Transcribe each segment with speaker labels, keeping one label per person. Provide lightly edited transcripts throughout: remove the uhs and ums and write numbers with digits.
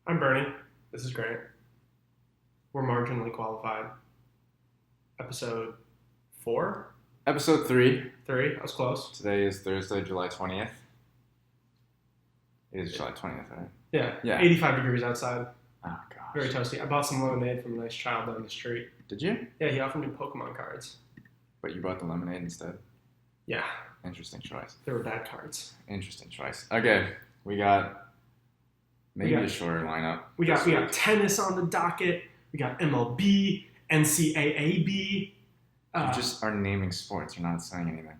Speaker 1: I'm Bernie. This is Grant. We're marginally qualified. Episode 4?
Speaker 2: Episode 3.
Speaker 1: 3? I was close.
Speaker 2: Today is Thursday, July 20th. It is July 20th, right?
Speaker 1: Yeah. 85 degrees outside.
Speaker 2: Oh, gosh.
Speaker 1: Very toasty. I bought some lemonade from a nice child down the street.
Speaker 2: Did you?
Speaker 1: Yeah, he offered me Pokemon cards.
Speaker 2: But you bought the lemonade instead?
Speaker 1: Yeah.
Speaker 2: Interesting choice.
Speaker 1: They were bad cards.
Speaker 2: Interesting choice. Okay, we got a shorter lineup.
Speaker 1: We got tennis on the docket. We got MLB, NCAAB.
Speaker 2: You just are naming sports. You're not saying anything.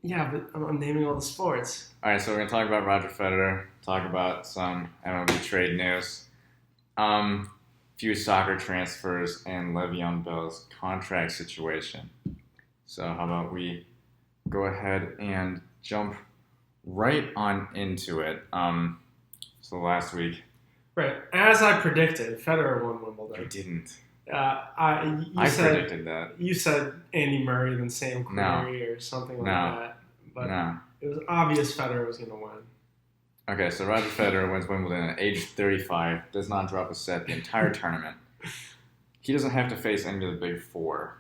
Speaker 1: Yeah, but I'm naming all the sports.
Speaker 2: All right, so we're going to talk about Roger Federer, talk about some MLB trade news, few soccer transfers, and Le'Veon Bell's contract situation. So how about we go ahead and jump right on into it. So last week...
Speaker 1: Right. As I predicted, Federer won Wimbledon.
Speaker 2: You didn't.
Speaker 1: I
Speaker 2: predicted that.
Speaker 1: You said Andy Murray, then Sam Querrey or something like that. But it was obvious Federer was going to win.
Speaker 2: Okay, so Roger Federer wins Wimbledon at age 35, does not drop a set the entire tournament. He doesn't have to face any of the big four,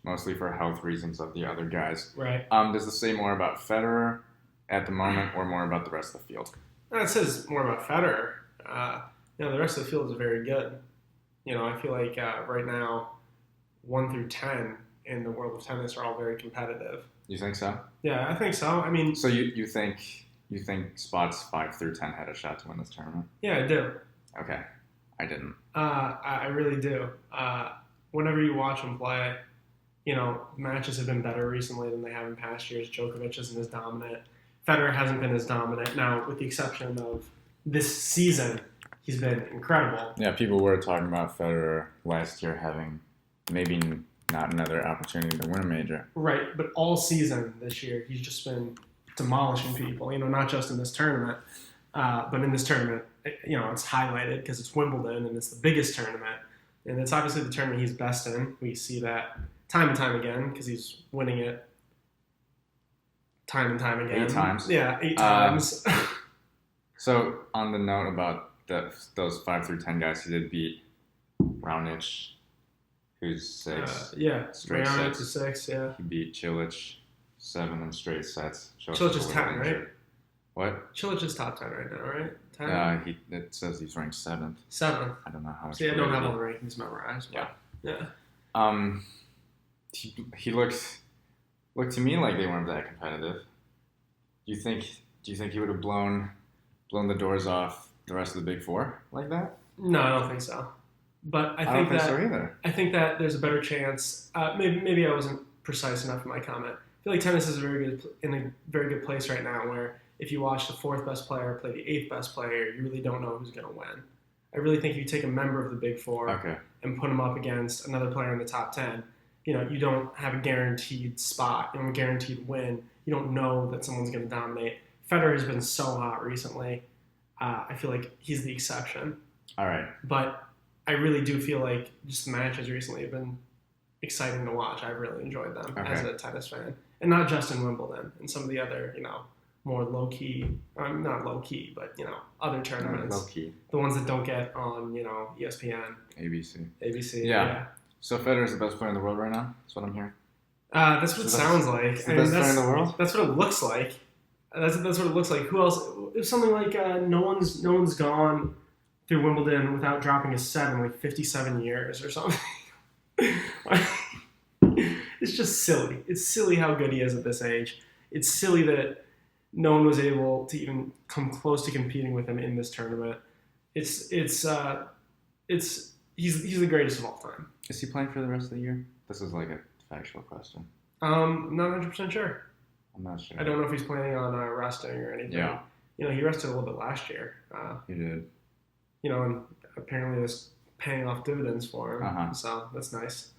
Speaker 2: mostly for health reasons of the other guys.
Speaker 1: Right.
Speaker 2: Does this say more about Federer at the moment or more about the rest of the field?
Speaker 1: It says more about Federer. The rest of the field is very good. I feel like right now, 1 through 10 in the world of tennis are all very competitive.
Speaker 2: You think so?
Speaker 1: Yeah, I think so. I mean,
Speaker 2: so you think spots 5 through 10 had a shot to win this tournament?
Speaker 1: Yeah, I do.
Speaker 2: Okay, I didn't.
Speaker 1: I really do. Whenever you watch them play, matches have been better recently than they have in past years. Djokovic isn't as dominant. Federer hasn't been as dominant. Now, with the exception of this season, he's been incredible.
Speaker 2: Yeah, people were talking about Federer last year having maybe not another opportunity to win a major.
Speaker 1: Right, but all season this year, he's just been demolishing people, not just in this tournament, but in this tournament, it's highlighted because it's Wimbledon and it's the biggest tournament. And it's obviously the tournament he's best in. We see that time and time again because he's winning it time and time again.
Speaker 2: 8 times.
Speaker 1: Yeah, 8 times.
Speaker 2: So on the note about those 5 through 10 guys, he did beat Raonic, who's 6.
Speaker 1: Straight Raonic is 6, yeah.
Speaker 2: He beat Cilic 7 in straight sets.
Speaker 1: Cilic is 10, right?
Speaker 2: What?
Speaker 1: Cilic is top 10 right now, right? 10?
Speaker 2: It says he's ranked 7th.
Speaker 1: 7th.
Speaker 2: I don't know how much.
Speaker 1: See, I don't have all the rankings memorized. Yeah.
Speaker 2: He looked to me like they weren't that competitive. Do you think he would have blown the doors off the rest of the big four like that?
Speaker 1: No, I don't think so. But I
Speaker 2: don't think so either.
Speaker 1: I think that there's a better chance. Maybe I wasn't precise enough in my comment. I feel like tennis is in a very good place right now where if you watch the 4th best player play the 8th best player, you really don't know who's going to win. I really think if you take a member of the big four and put him up against another player in the top 10, you don't have a guaranteed spot. You don't have a guaranteed win. You don't know that someone's going to dominate. Federer has been so hot recently. I feel like he's the exception.
Speaker 2: All right.
Speaker 1: But I really do feel like just the matches recently have been exciting to watch. I've really enjoyed them as a tennis fan. And not just in Wimbledon. And some of the other, more low-key, not low-key, but, other tournaments.
Speaker 2: Low-key.
Speaker 1: The ones that don't get on, ESPN.
Speaker 2: ABC. Yeah. So Federer's the best player in the world right now? That's what I'm hearing.
Speaker 1: That's what it sounds like.
Speaker 2: The best player in the world?
Speaker 1: That's what it looks like. That's what it looks like. Who else? It's something like no one's gone through Wimbledon without dropping a set in 57 years or something. It's just silly. It's silly how good he is at this age. It's silly that no one was able to even come close to competing with him in this tournament. He's the greatest of all time.
Speaker 2: Is he playing for the rest of the year? This is like a factual question.
Speaker 1: I'm not 100% sure.
Speaker 2: I'm not sure.
Speaker 1: I don't know if he's planning on resting or anything.
Speaker 2: Yeah.
Speaker 1: He rested a little bit last year.
Speaker 2: He did.
Speaker 1: And apparently it's paying off dividends for him. So that's nice.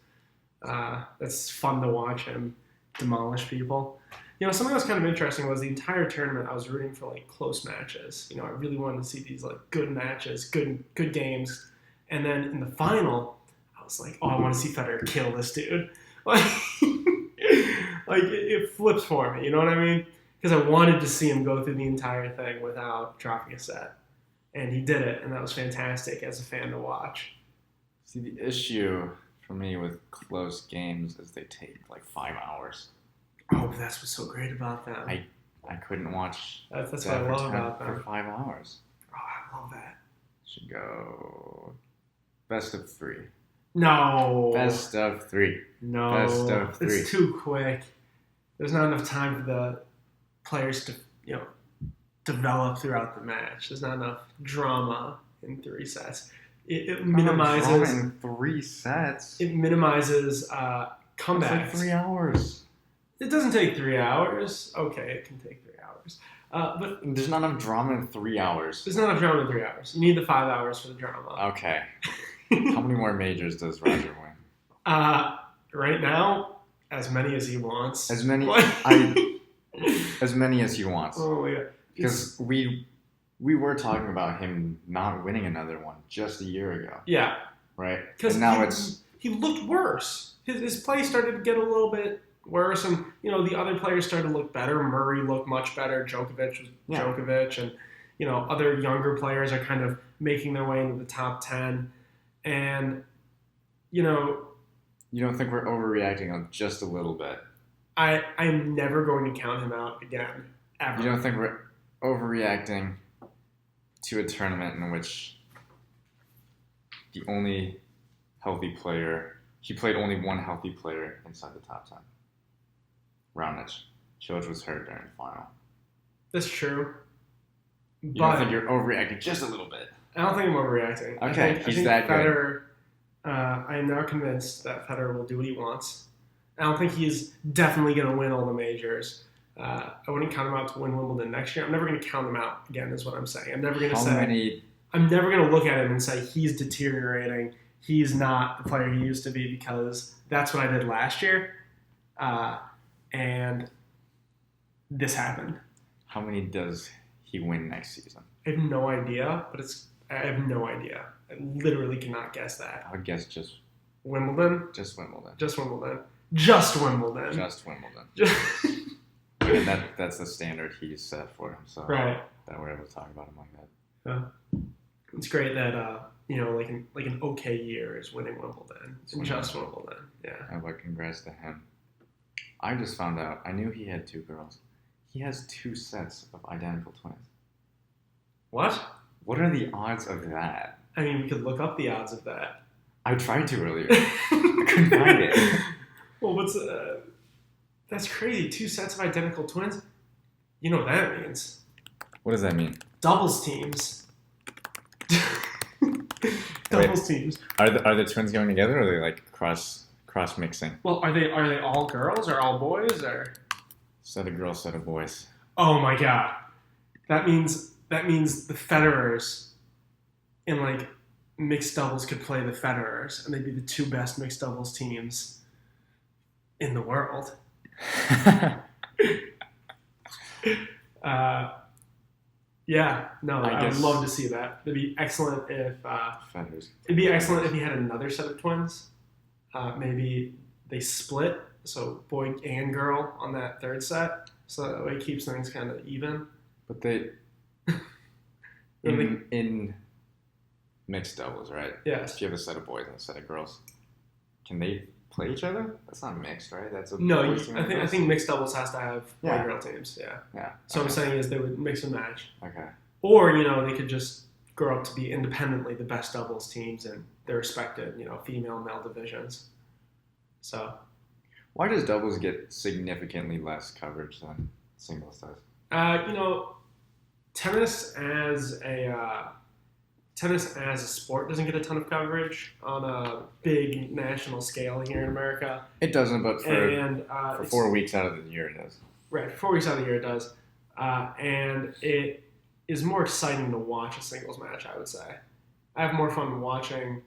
Speaker 1: That's fun to watch him demolish people. Something that was kind of interesting was the entire tournament I was rooting for close matches. I really wanted to see these good matches, good games. And then in the final, I was like, oh, I want to see Federer kill this dude. It flips for me, you know what I mean? Because I wanted to see him go through the entire thing without dropping a set. and he did it, and that was fantastic as a fan to watch.
Speaker 2: See, the issue for me with close games is they take like 5 hours.
Speaker 1: Oh, but that's what's so great about them.
Speaker 2: I couldn't watch
Speaker 1: That's what I love about them.
Speaker 2: for 5 hours.
Speaker 1: Oh, I love that.
Speaker 2: Should go best of 3.
Speaker 1: No.
Speaker 2: Best of 3.
Speaker 1: No.
Speaker 2: Best of 3.
Speaker 1: It's too quick. There's not enough time for the players to, develop throughout the match. There's not enough drama in 3 sets. It minimizes
Speaker 2: in 3 sets.
Speaker 1: It minimizes comebacks.
Speaker 2: It's like 3 hours.
Speaker 1: It doesn't take 3 hours. Okay, it can take 3 hours. But
Speaker 2: there's not enough drama in 3 hours.
Speaker 1: There's not enough drama in 3 hours. You need the 5 hours for the drama.
Speaker 2: Okay. How many more majors does Roger win?
Speaker 1: Right now, as many as he wants.
Speaker 2: As many as many as he wants.
Speaker 1: Oh my god.
Speaker 2: Because we were talking about him not winning another one just a year ago.
Speaker 1: Yeah.
Speaker 2: Right?
Speaker 1: Because
Speaker 2: now
Speaker 1: he looked worse. His play started to get a little bit worse, and the other players started to look better. Murray looked much better. Djokovic was Djokovic, and other younger players are kind of making their way into the top 10. And you
Speaker 2: don't think we're overreacting on just a little bit?
Speaker 1: I'm never going to count him out again, ever.
Speaker 2: You don't think we're overreacting to a tournament in which the only healthy player, he played only one healthy player inside the top 10? Raonic. George was hurt during the final.
Speaker 1: That's true.
Speaker 2: You don't think you're overreacting just a little bit?
Speaker 1: I don't think I'm overreacting.
Speaker 2: Okay,
Speaker 1: I think
Speaker 2: that
Speaker 1: Federer, good. I am now convinced that Federer will do what he wants. I don't think he's definitely going to win all the majors. I wouldn't count him out to win Wimbledon next year. I'm never going to count him out again, is what I'm saying. I'm never going to say. I'm never going to look at him and say he's deteriorating. He's not the player he used to be, because that's what I did last year, and this happened.
Speaker 2: How many does he win next season?
Speaker 1: I have no idea, I have no idea. I literally cannot guess that.
Speaker 2: I would guess just
Speaker 1: Wimbledon.
Speaker 2: Just Wimbledon.
Speaker 1: Just Wimbledon. Just Wimbledon.
Speaker 2: Just Wimbledon. And that's the standard he's set for himself.
Speaker 1: Right.
Speaker 2: That we're able to talk about him like that.
Speaker 1: Yeah. It's great that like an okay year is winning Wimbledon. Just Wimbledon. Yeah.
Speaker 2: And congrats to him. I just found out. I knew he had 2 girls. He has 2 sets of identical twins.
Speaker 1: What?
Speaker 2: What are the odds of that?
Speaker 1: I mean, we could look up the odds of that.
Speaker 2: I tried to earlier. I couldn't find it.
Speaker 1: Well, that's crazy. 2 sets of identical twins? You know what that means.
Speaker 2: What does that mean?
Speaker 1: Doubles teams. Doubles teams.
Speaker 2: Are the twins going together, or are they like cross mixing?
Speaker 1: Well, are they all girls or all boys, or?
Speaker 2: Set of girls, set of boys.
Speaker 1: Oh my god. That means the Federers in like mixed doubles could play the Federers, and they'd be the 2 best mixed doubles teams in the world. Yeah, no, I would love to see that. It'd be excellent if he had another set of twins. Maybe they split, so boy and girl on that 3rd set, so that way it keeps things kind of even.
Speaker 2: But they in mixed doubles, right?
Speaker 1: Yes.
Speaker 2: If you have a set of boys and a set of girls, can they play each other? That's not mixed, right? That's a
Speaker 1: no. I think mixed doubles has to have boy girl teams. Yeah.
Speaker 2: Yeah.
Speaker 1: So what I'm saying is they would mix and match.
Speaker 2: Okay.
Speaker 1: Or they could just grow up to be independently the best doubles teams in their respective female and male divisions. So.
Speaker 2: Why does doubles get significantly less coverage than singles does?
Speaker 1: Tennis as a sport doesn't get a ton of coverage on a big national scale here in America.
Speaker 2: It doesn't, but for 4 weeks out of the year it does.
Speaker 1: Right, 4 weeks out of the year it does. And it is more exciting to watch a singles match, I would say. I have more fun watching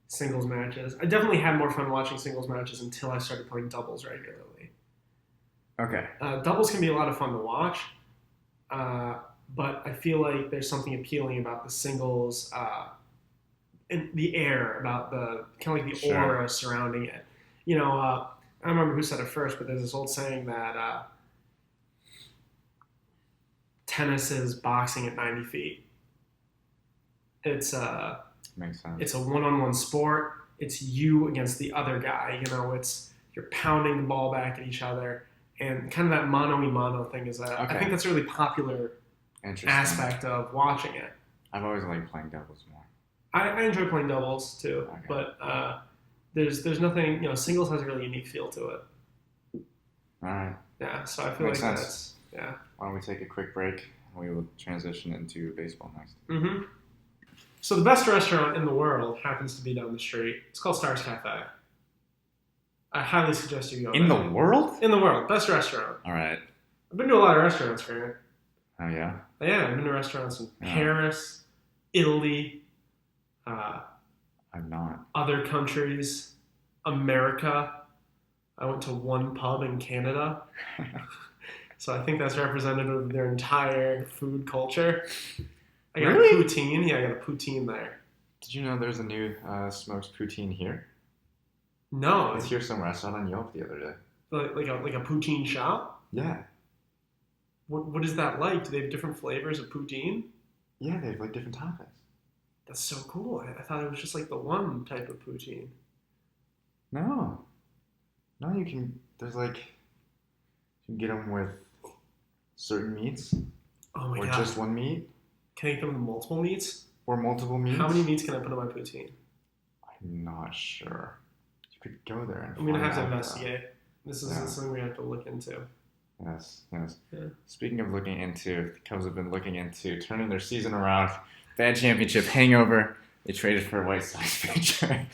Speaker 1: singles matches. I definitely had more fun watching singles matches until I started playing doubles regularly.
Speaker 2: Okay.
Speaker 1: Doubles can be a lot of fun to watch, but I feel like there's something appealing about the singles, and the air, about the kind of like the aura surrounding it. I don't remember who said it first, but there's this old saying that tennis is boxing at 90 feet.
Speaker 2: Makes sense.
Speaker 1: It's a one-on-one sport. It's you against the other guy. It's you're pounding the ball back at each other, and kind of that mano-a-mano thing is I think that's a really popular aspect of watching it.
Speaker 2: I've always liked playing doubles more.
Speaker 1: I enjoy playing doubles too, but there's nothing. Singles has a really unique feel to it.
Speaker 2: All right.
Speaker 1: Yeah, so I feel
Speaker 2: Makes
Speaker 1: like
Speaker 2: sense.
Speaker 1: that's
Speaker 2: Why don't we take a quick break and we will transition into baseball next.
Speaker 1: Mm-hmm. So the best restaurant in the world happens to be down the street. It's called Stars Cafe. I highly suggest you go
Speaker 2: In
Speaker 1: there.
Speaker 2: the world?
Speaker 1: In the world. Best restaurant.
Speaker 2: All right.
Speaker 1: I've been to a lot of restaurants, Grant.
Speaker 2: Oh, yeah?
Speaker 1: Yeah, I've been to restaurants in Paris, Italy,
Speaker 2: I'm not.
Speaker 1: other countries, America. I went to one pub in Canada. So I think that's representative of their entire food culture. I got a poutine. Yeah, I got a poutine there.
Speaker 2: Did you know there's a new smoked poutine here?
Speaker 1: No.
Speaker 2: I was here somewhere. I saw it on Yelp the other day.
Speaker 1: Like a poutine shop?
Speaker 2: Yeah.
Speaker 1: What is that like? Do they have different flavors of poutine?
Speaker 2: Yeah, they have like different toppings.
Speaker 1: That's so cool. I thought it was just like the one type of poutine.
Speaker 2: No, you can. There's like you can get them with certain meats.
Speaker 1: Oh my god!
Speaker 2: Or just one meat.
Speaker 1: Can I get them with multiple meats?
Speaker 2: Or multiple meats.
Speaker 1: How many meats can I put in my poutine?
Speaker 2: I'm not sure. You could go there and
Speaker 1: I'm gonna have to
Speaker 2: find out
Speaker 1: investigate. This is something we have to look into.
Speaker 2: Yes.
Speaker 1: Yeah.
Speaker 2: Speaking of looking into, the Cubs have been looking into turning their season around. Bad championship hangover. They traded for a White Sox pitcher.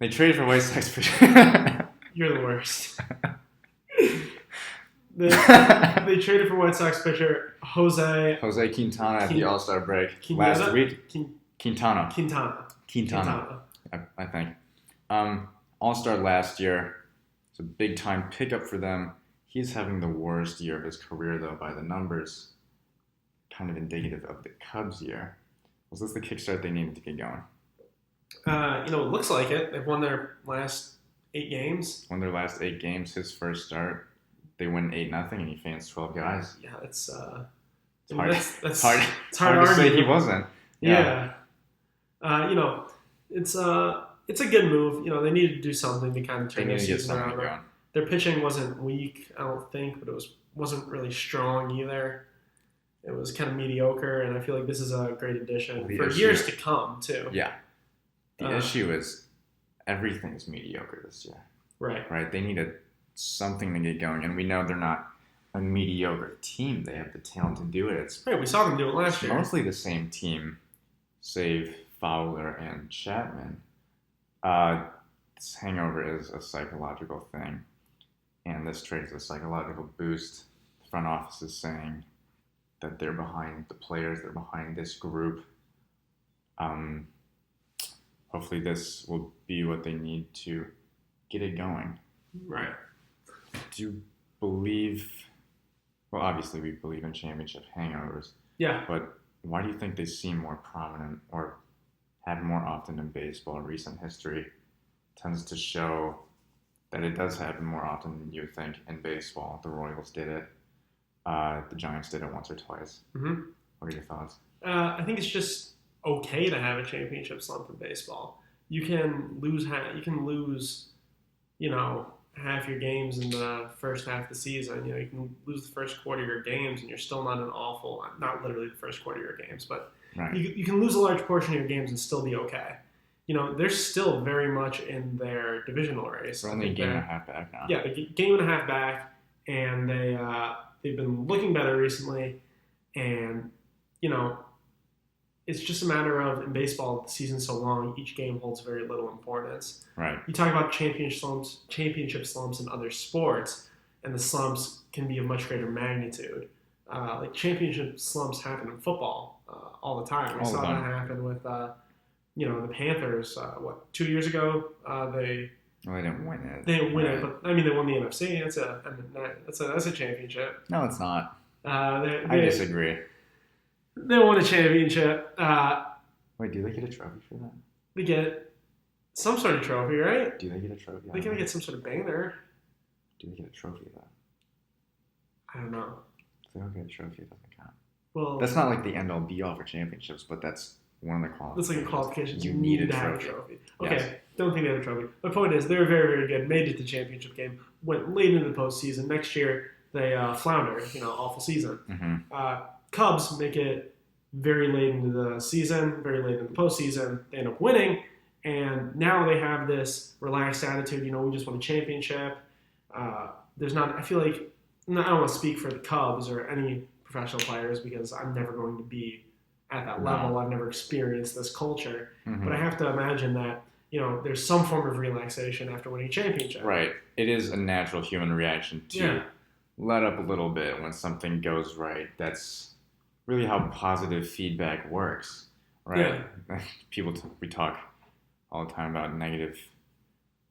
Speaker 2: They traded for a White Sox pitcher.
Speaker 1: You're the worst. They traded for White Sox pitcher Jose
Speaker 2: Quintana at the All-Star break
Speaker 1: Quintana?
Speaker 2: last week. Quintana. I think. All-Star last year. It's a big-time pickup for them. He's having the worst year of his career, though, by the numbers. Kind of indicative of the Cubs' year. Was this the kickstart they needed to get going?
Speaker 1: It looks like it. They've won their last 8 games.
Speaker 2: Won their last 8 games. His first start, they win 8-0, and he fans 12 guys.
Speaker 1: Yeah, it's
Speaker 2: hard.
Speaker 1: It's
Speaker 2: hard
Speaker 1: to
Speaker 2: say he wasn't.
Speaker 1: Yeah. It's a good move. They needed to do something to kind of turn their season around. Their pitching wasn't weak, I don't think, but it wasn't really strong either. It was kind of mediocre, and I feel like this is a great addition for years to come, too.
Speaker 2: Yeah. The issue is everything's mediocre this year. Right? They needed something to get going, and we know they're not a mediocre team. They have the talent to do it.
Speaker 1: We saw them do it last year.
Speaker 2: Mostly the same team, save Fowler and Chapman. This hangover is a psychological thing, and this trade is a psychological boost. The front office is saying that they're behind the players, they're behind this group. Hopefully this will be what they need to get it going.
Speaker 1: Right.
Speaker 2: Do you believe, well, obviously we believe in championship hangovers.
Speaker 1: Yeah.
Speaker 2: But why do you think they seem more prominent or happen more often in baseball? Recent history tends to show that it does happen more often than you would think in baseball. The Royals did it. The Giants did it once or twice.
Speaker 1: Mm-hmm.
Speaker 2: What are your thoughts?
Speaker 1: I think it's just okay to have a championship slump in baseball. You can lose, half your games in the first half of the season. You can lose the first quarter of your games, and you're still not not literally the first quarter of your games, but
Speaker 2: right.
Speaker 1: you can lose a large portion of your games and still be okay. They're still very much in their divisional race.
Speaker 2: They're only a game and a half back now.
Speaker 1: Yeah, the game and a half back, and they've been looking better recently, and it's just a matter of, in baseball, the season's so long, each game holds very little importance.
Speaker 2: Right.
Speaker 1: You talk about championship slumps in other sports, and the slumps can be of much greater magnitude. Like championship slumps happen in football all the time. We saw that happen with, the Panthers. 2 years ago, they
Speaker 2: didn't win it.
Speaker 1: They didn't win it, but they won the NFC. That's a championship.
Speaker 2: No, it's not.
Speaker 1: I
Speaker 2: disagree.
Speaker 1: They won a championship.
Speaker 2: Wait, do they get a trophy for that?
Speaker 1: They get some sort of trophy, right?
Speaker 2: Do they get a trophy?
Speaker 1: They gotta get some sort of banner.
Speaker 2: Do they get a trophy though?
Speaker 1: I don't know.
Speaker 2: If they don't get a trophy, it doesn't count.
Speaker 1: Well,
Speaker 2: that's not like the end all be all for championships, but that's one of the qualifications.
Speaker 1: That's like a qualification. You
Speaker 2: need
Speaker 1: needed
Speaker 2: a
Speaker 1: to have a
Speaker 2: trophy.
Speaker 1: trophy. Okay,
Speaker 2: Yes.
Speaker 1: don't think they have a trophy. My point is, they were very, very good. Made it to the championship game. Went late into the postseason. Next year, they floundered. Awful season.
Speaker 2: Mm-hmm.
Speaker 1: Cubs make it very late into the season, very late in the postseason. They end up winning, and now they have this relaxed attitude. We just won a championship. There's not. I feel like I don't want to speak for the Cubs or any professional players because I'm never going to be at that level. I've never experienced this culture, but I have to imagine that there's some form of relaxation after winning a championship.
Speaker 2: Right. It is a natural human reaction to let up a little bit when something goes right. That's really how positive feedback works, right? Yeah. We talk all the time about negative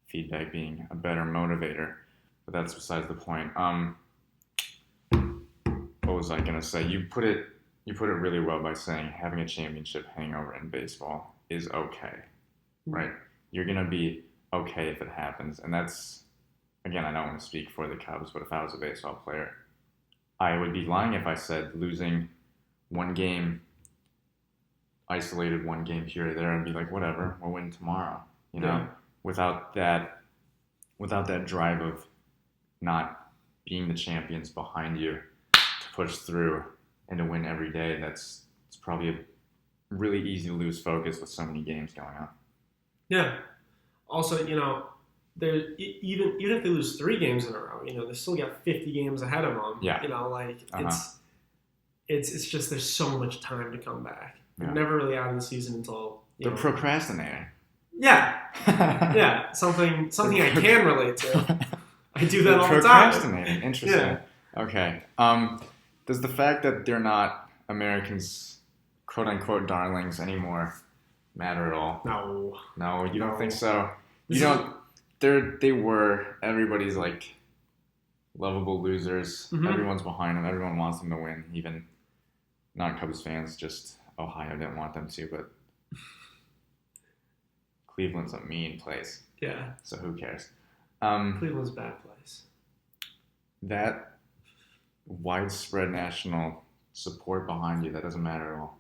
Speaker 2: feedback being a better motivator, but that's besides the point. What was I gonna say? You put it really well by saying having a championship hangover in baseball is okay, right? You're gonna be okay if it happens, and that's, again, I don't want to speak for the Cubs, but if I was a baseball player, I would be lying if I said losing one game, isolated one game here or there, and be like, whatever, we'll win tomorrow. Without that drive of not being the champions behind you to push through and to win every day, it's probably a really easy to lose focus with so many games going on. Yeah.
Speaker 1: Also, there even if they lose 3 games in a row, they still got 50 games ahead of them.
Speaker 2: Yeah.
Speaker 1: It's just there's so much time to come back. They're never really out of the season until
Speaker 2: they're procrastinating.
Speaker 1: Yeah. Yeah. Something I can relate to. I do that all the time.
Speaker 2: Procrastinating. Interesting. Yeah. Okay. Does the fact that they're not Americans' quote unquote darlings anymore matter at all? No, you don't think so? They were everybody's like lovable losers. Mm-hmm. Everyone's behind them. Everyone wants them to win. Even non-Cubs fans, just Ohio didn't want them to, but Cleveland's a mean place.
Speaker 1: Yeah.
Speaker 2: So who cares?
Speaker 1: Cleveland's a bad place.
Speaker 2: That widespread national support behind you, that doesn't matter at all.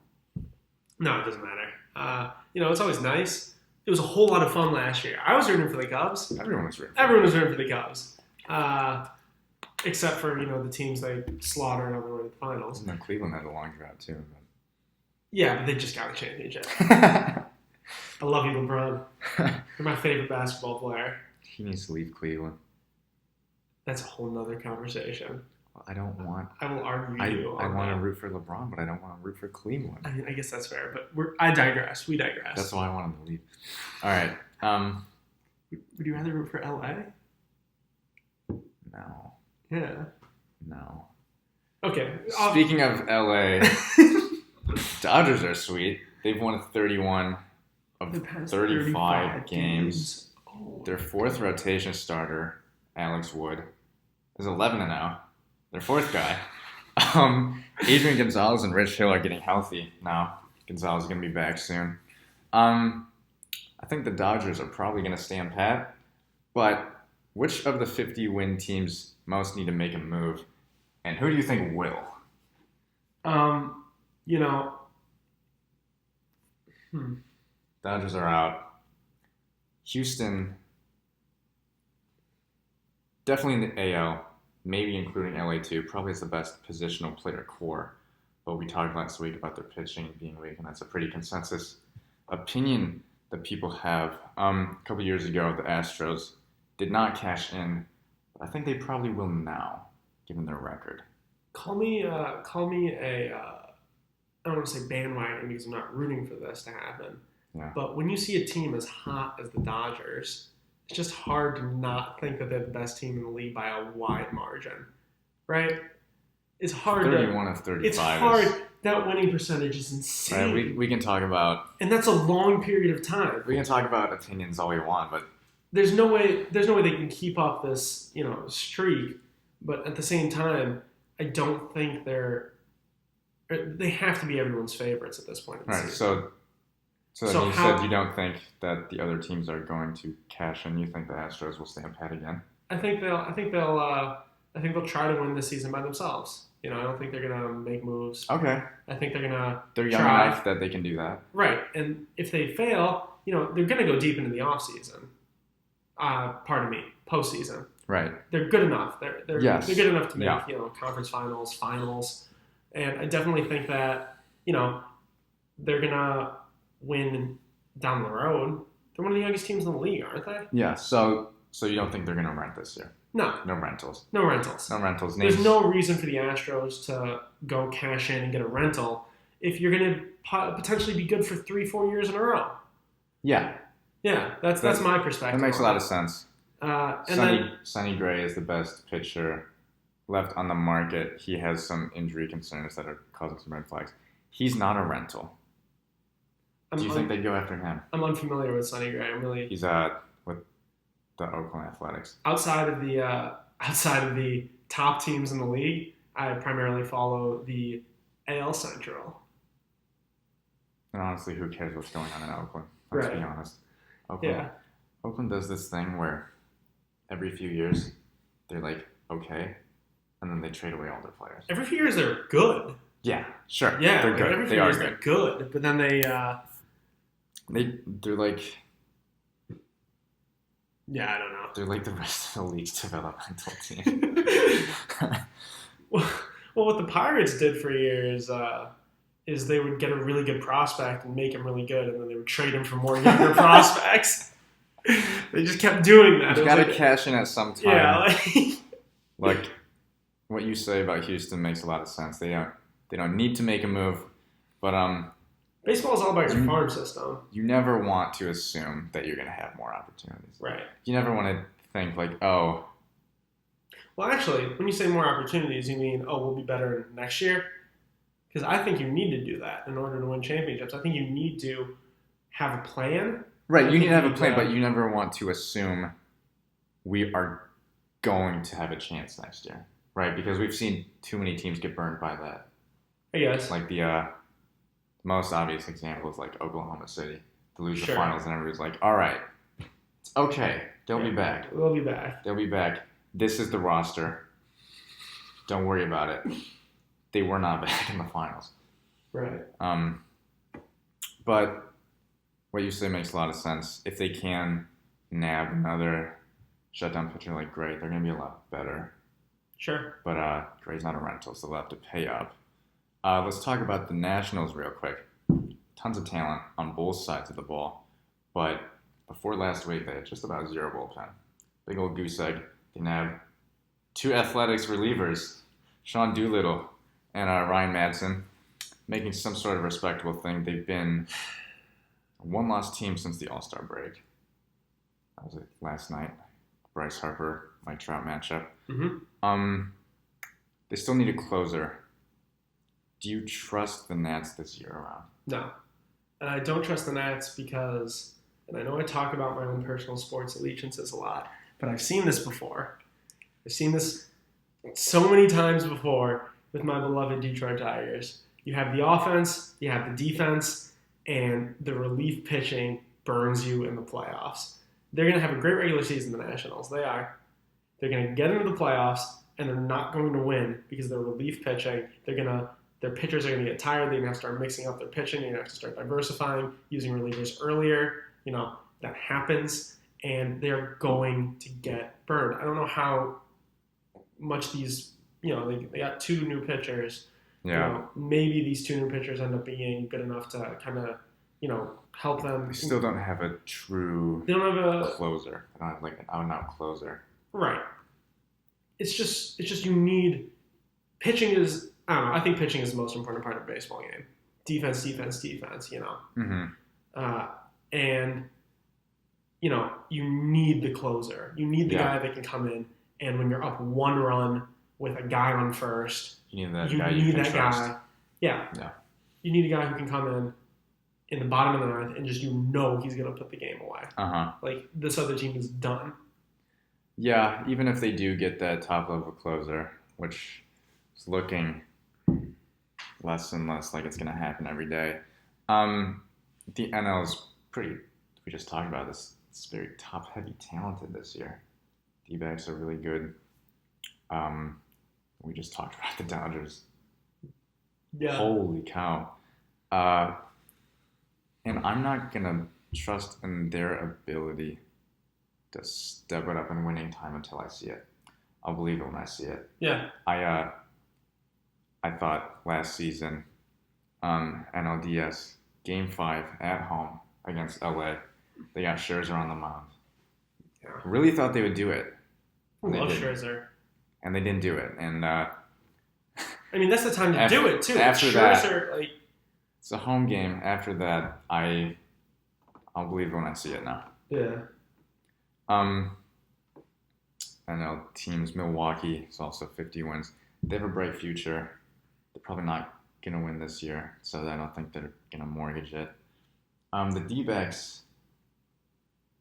Speaker 1: No, it doesn't matter. It's always nice. It was a whole lot of fun last year. I was rooting for the Cubs.
Speaker 2: Everyone was rooting
Speaker 1: for the Cubs. Except for, the teams they slaughtered on the way to the finals.
Speaker 2: No, Cleveland had a long drought too. But...
Speaker 1: Yeah, but they just got a championship. I love you, LeBron. You're my favorite basketball player.
Speaker 2: He needs to leave Cleveland.
Speaker 1: That's a whole nother conversation.
Speaker 2: I don't want...
Speaker 1: I will argue you.
Speaker 2: I want to root for LeBron, but I don't want to root for Cleveland.
Speaker 1: I guess that's fair, but I digress. We digress.
Speaker 2: That's why I want him to leave. All right.
Speaker 1: Would you rather root for LA?
Speaker 2: No.
Speaker 1: Yeah.
Speaker 2: No.
Speaker 1: Okay.
Speaker 2: Speaking of LA, Dodgers are sweet. They've won 31 of 35 games. Oh. Their 4th rotation starter, Alex Wood, is 11-0. Their 4th guy, Adrian Gonzalez and Rich Hill are getting healthy now. Gonzalez is going to be back soon. I think the Dodgers are probably going to stand pat, but which of the 50-win teams most need to make a move, and who do you think will? Dodgers are out. Houston, definitely in the AL, maybe including LA too, probably is the best positional player core. But we talked last week about their pitching being weak, and that's a pretty consensus opinion that people have. A couple years ago, the Astros did not cash in, but I think they probably will now, given their record.
Speaker 1: Call me a I don't want to say bandwagon because I'm not rooting for this to happen.
Speaker 2: Yeah.
Speaker 1: But when you see a team as hot as the Dodgers, it's just hard to not think that they're the best team in the league by a wide margin, right? It's hard.
Speaker 2: 31 of 35.
Speaker 1: It's hard. That winning percentage is insane.
Speaker 2: Right, we can talk about,
Speaker 1: and that's a long period of time.
Speaker 2: We can talk about opinions all we want, but
Speaker 1: there's no way they can keep up this streak. But at the same time, I don't think they have to be everyone's favorites at this point.
Speaker 2: All right, so you said you don't think that the other teams are going to cash in. You think the Astros will stand pat again?
Speaker 1: I think they'll try to win this season by themselves. I don't think they're gonna make moves.
Speaker 2: Okay.
Speaker 1: I think they're gonna
Speaker 2: They're young
Speaker 1: try.
Speaker 2: enough that they can do that.
Speaker 1: Right, and if they fail, they're gonna go deep into the offseason. Pardon me, postseason.
Speaker 2: Right.
Speaker 1: They're good enough. They're
Speaker 2: Yes.
Speaker 1: good enough to make
Speaker 2: Yeah.
Speaker 1: conference finals, and I definitely think that they're gonna win down the road. They're one of the youngest teams in the league, aren't they?
Speaker 2: Yeah. So you don't think they're going to rent this year?
Speaker 1: No.
Speaker 2: No rentals.
Speaker 1: No rentals.
Speaker 2: No rentals.
Speaker 1: There's no reason for the Astros to go cash in and get a rental if you're going to potentially be good for 3-4 years in a row.
Speaker 2: Yeah.
Speaker 1: Yeah, that's my perspective.
Speaker 2: That makes a lot of sense.
Speaker 1: And
Speaker 2: Sonny Gray is the best pitcher left on the market. He has some injury concerns that are causing some red flags. He's not a rental. Do you think they'd go after him?
Speaker 1: I'm unfamiliar with Sonny Gray.
Speaker 2: He's with the Oakland Athletics.
Speaker 1: Outside of the top teams in the league, I primarily follow the AL Central.
Speaker 2: And honestly, who cares what's going on in Oakland? Let's be honest. Oakland does this thing where every few years they're like, okay, and then they trade away all their players.
Speaker 1: Every few years they're good.
Speaker 2: Yeah, sure.
Speaker 1: Yeah,
Speaker 2: they're good.
Speaker 1: Every few years they're good, but then
Speaker 2: they're like,
Speaker 1: yeah, I don't know.
Speaker 2: They're like the rest of the league's developmental team.
Speaker 1: Well, what the Pirates did for years is they would get a really good prospect and make him really good, and then they would trade him for more younger prospects. They just kept doing that.
Speaker 2: You got to cash in at some time.
Speaker 1: Yeah,
Speaker 2: like what you say about Houston makes a lot of sense. They don't need to make a move, but
Speaker 1: baseball is all about your farm system.
Speaker 2: You never want to assume that you're going to have more opportunities.
Speaker 1: Right.
Speaker 2: You never want to think like, oh.
Speaker 1: Well, actually, when you say more opportunities, you mean, we'll be better next year? Because I think you need to do that in order to win championships. I think you need to have a plan.
Speaker 2: Right, you need to have a plan, but you never want to assume we are going to have a chance next year. Right? Because we've seen too many teams get burned by that.
Speaker 1: I guess.
Speaker 2: Like the most obvious example is like Oklahoma City. To lose the finals and everybody's like, all right, it's okay. They'll be back.
Speaker 1: They'll be back.
Speaker 2: They'll be back. This is the roster. Don't worry about it. They were not back in the finals.
Speaker 1: Right.
Speaker 2: But what you say makes a lot of sense. If they can nab another shutdown pitcher like Gray, they're going to be a lot better.
Speaker 1: Sure.
Speaker 2: But Gray's not a rental, so they'll have to pay up. Let's talk about the Nationals real quick. Tons of talent on both sides of the ball. But before last week, they had just about zero bullpen. Big old goose egg. They nabbed two Athletics relievers, Sean Doolittle and Ryan Madsen, making some sort of respectable thing. They've been a one-loss team since the All-Star break. That was it last night. Bryce Harper, Mike Trout matchup.
Speaker 1: Mm-hmm.
Speaker 2: They still need a closer. Do you trust the Nats this year around?
Speaker 1: No. And I don't trust the Nats because, and I know I talk about my own personal sports allegiances a lot, but I've seen this before. I've seen this so many times before with my beloved Detroit Tigers. You have the offense, you have the defense, and the relief pitching burns you in the playoffs. They're going to have a great regular season, the Nationals. They are. They're going to get into the playoffs, and they're not going to win because they're relief pitching. Their pitchers are going to get tired. They're going to have to start mixing up their pitching. They're going to have to start diversifying, using relievers earlier. That happens, and they're going to get burned. I don't know how much these, they got two new pitchers.
Speaker 2: Yeah.
Speaker 1: Maybe these two new pitchers end up being good enough to kind of, help them.
Speaker 2: They still don't have a true closer. They don't have like an out-and-out closer.
Speaker 1: Right. It's just you need pitching is. I don't know. I think pitching is the most important part of a baseball game. Defense.
Speaker 2: Mm-hmm.
Speaker 1: And you need the closer. You need the guy that can come in, and when you're up one run with a guy on first,
Speaker 2: you need that guy you can trust.
Speaker 1: Yeah. You need a guy who can come in the bottom of the ninth, and just he's going to put the game away. Like this other team is done.
Speaker 2: Yeah, even if they do get that top level closer, which is looking less and less like it's going to happen every day. The NL is pretty, we just talked about this, it's very top-heavy talented this year. D-backs are really good. We just talked about the Dodgers.
Speaker 1: Yeah.
Speaker 2: Holy cow. And I'm not going to trust in their ability to step it up in winning time until I see it. I'll believe it when I see it.
Speaker 1: Yeah.
Speaker 2: I thought last season, NLDS, Game 5 at home against LA, they got Scherzer on the mound.
Speaker 1: Yeah.
Speaker 2: Really thought they would do it.
Speaker 1: I love Scherzer.
Speaker 2: And they didn't do it. And
Speaker 1: I mean, that's the time to do it, too.
Speaker 2: After
Speaker 1: Scherzer,
Speaker 2: that, it's a home game. After that, I'll believe it when I see it now.
Speaker 1: Yeah.
Speaker 2: I know teams, Milwaukee is also 50 wins. They have a bright future. They're probably not going to win this year, so I don't think they're going to mortgage it. The D-backs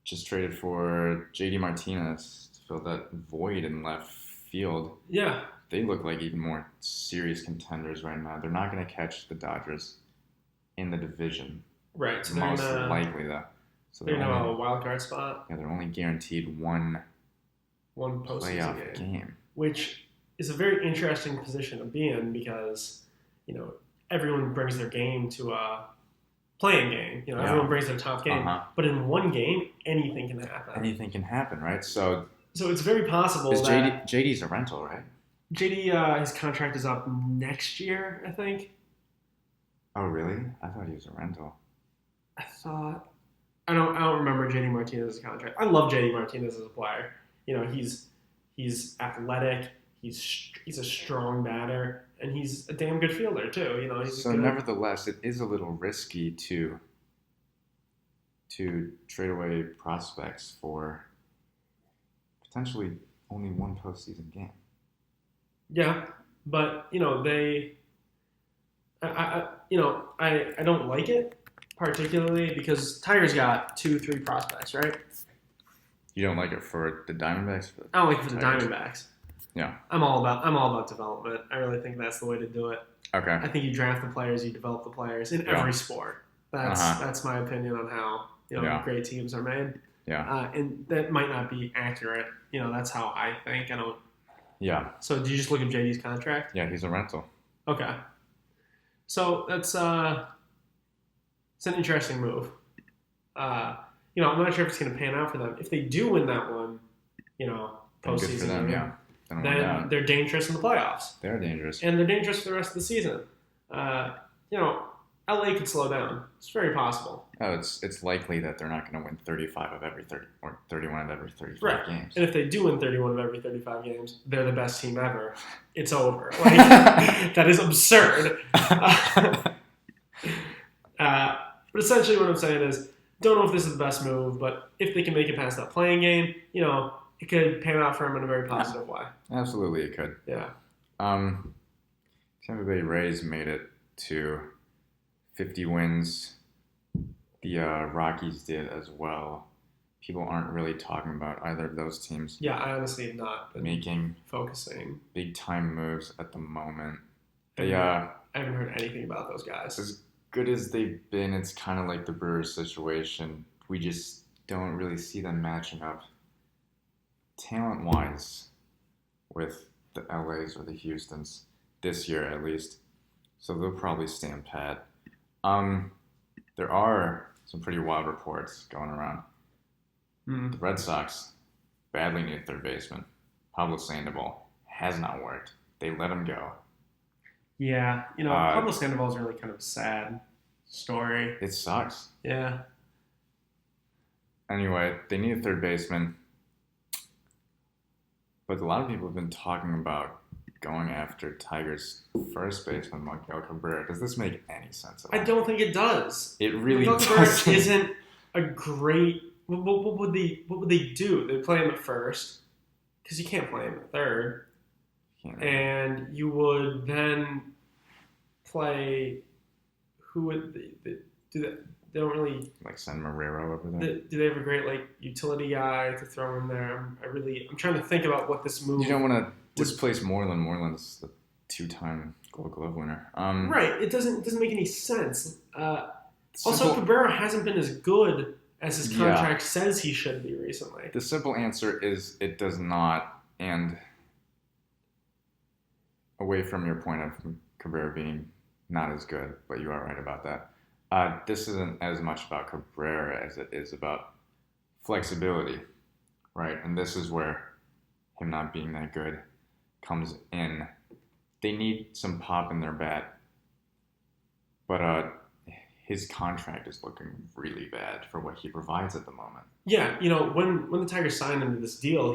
Speaker 2: just traded for JD Martinez to fill that void in left field.
Speaker 1: Yeah.
Speaker 2: They look like even more serious contenders right now. They're not going to catch the Dodgers in the division.
Speaker 1: Right. So
Speaker 2: most likely, though. So
Speaker 1: they're now a wild card spot.
Speaker 2: Yeah, they're only guaranteed one
Speaker 1: postseason
Speaker 2: game,
Speaker 1: which is a very interesting position to be in because, everyone brings their game to a playing game. Everyone brings their top game. But in one game, anything can happen.
Speaker 2: Anything can happen, right? So
Speaker 1: it's very possible
Speaker 2: that JD's a rental, right?
Speaker 1: JD, his contract is up next year, I think.
Speaker 2: Oh, really? I thought he was a rental.
Speaker 1: I don't remember JD Martinez's contract. I love JD Martinez as a player. He's athletic. He's a strong batter, and he's a damn good fielder too.
Speaker 2: Nevertheless, it is a little risky to trade away prospects for potentially only one postseason game.
Speaker 1: Yeah, but I don't like it particularly because Tigers got 2-3 prospects, right?
Speaker 2: You don't like it for the Diamondbacks?
Speaker 1: I don't like it for the Diamondbacks.
Speaker 2: Yeah.
Speaker 1: I'm all about development. I really think that's the way to do it.
Speaker 2: Okay.
Speaker 1: I think you draft the players, you develop the players in every sport. That's my opinion on how great teams are made.
Speaker 2: Yeah.
Speaker 1: And that might not be accurate. That's how I think. I don't.
Speaker 2: Yeah.
Speaker 1: So do you just look at JD's contract?
Speaker 2: Yeah, he's a rental.
Speaker 1: Okay. So that's it's an interesting move. I'm not sure if it's going to pan out for them. If they do win that one, postseason,
Speaker 2: good for them, yeah.
Speaker 1: Then they're dangerous in the playoffs.
Speaker 2: They're dangerous.
Speaker 1: And they're dangerous for the rest of the season. LA could slow down. It's very possible.
Speaker 2: Oh, it's likely that they're not going to win 35 of every 30 or 31 of every 35 games.
Speaker 1: And if they do win 31 of every 35 games, they're the best team ever. It's over. That is absurd. But essentially what I'm saying is, don't know if this is the best move, but if they can make it past that playing game, it could pan out for them in a very positive way.
Speaker 2: Absolutely, it could.
Speaker 1: Yeah.
Speaker 2: Tampa Bay Rays made it to 50 wins. The Rockies did as well. People aren't really talking about either of those teams.
Speaker 1: Yeah, I honestly have not been
Speaker 2: making
Speaker 1: focusing
Speaker 2: big time moves at the moment.
Speaker 1: I haven't heard anything about those guys.
Speaker 2: As good as they've been, it's kind of like the Brewers situation. We just don't really see them matching up talent-wise with the LAs or the Houstons this year, at least. So they'll probably stand pat. There are some pretty wild reports going around. The Red Sox badly need a third baseman. Pablo Sandoval has not worked. They let him go.
Speaker 1: Yeah, Pablo Sandoval is really kind of a sad story.
Speaker 2: It sucks.
Speaker 1: Yeah.
Speaker 2: Anyway, they need a third baseman. But a lot of people have been talking about going after Tigers' first baseman, Miguel Cabrera. Does this make any sense at all?
Speaker 1: I don't think it does.
Speaker 2: It really
Speaker 1: Miguel Cabrera
Speaker 2: doesn't.
Speaker 1: Isn't a great... What would they do? They play him at first, because you can't play him at third. And you would then play... Who would they do that? They don't really
Speaker 2: send Marrero over there.
Speaker 1: Do they have a great utility guy to throw in there? I'm trying to think about what this move.
Speaker 2: You don't want to displace Moreland. Moreland's the 2-time Gold Glove winner.
Speaker 1: Right. It doesn't make any sense. Also, Cabrera hasn't been as good as his contract says he should be recently.
Speaker 2: The simple answer is it does not, and away from your point of Cabrera being not as good, but you are right about that. This isn't as much about Cabrera as it is about flexibility, right? And this is where him not being that good comes in. They need some pop in their bat, but his contract is looking really bad for what he provides at the moment.
Speaker 1: Yeah, when the Tigers signed him to this deal,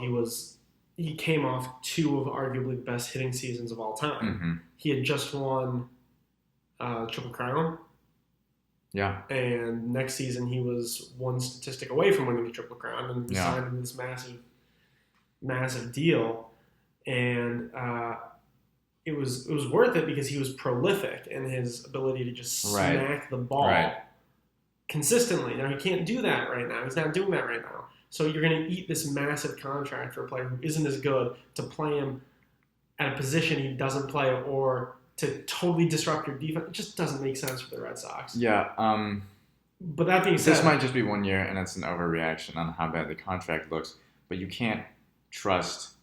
Speaker 1: he came off two of arguably the best hitting seasons of all time.
Speaker 2: Mm-hmm.
Speaker 1: He had just won Triple Crown.
Speaker 2: Yeah.
Speaker 1: And next season he was one statistic away from winning the Triple Crown, and signed him this massive deal. And it was worth it because he was prolific in his ability to just smack the ball consistently. Now he can't do that right now. He's not doing that right now. So you're going to eat this massive contract for a player who isn't as good to play him at a position he doesn't play, or to totally disrupt your defense. It just doesn't make sense for the Red Sox.
Speaker 2: Yeah.
Speaker 1: But that being said,
Speaker 2: this might just be 1 year, and it's an overreaction on how bad the contract looks. But you can't trust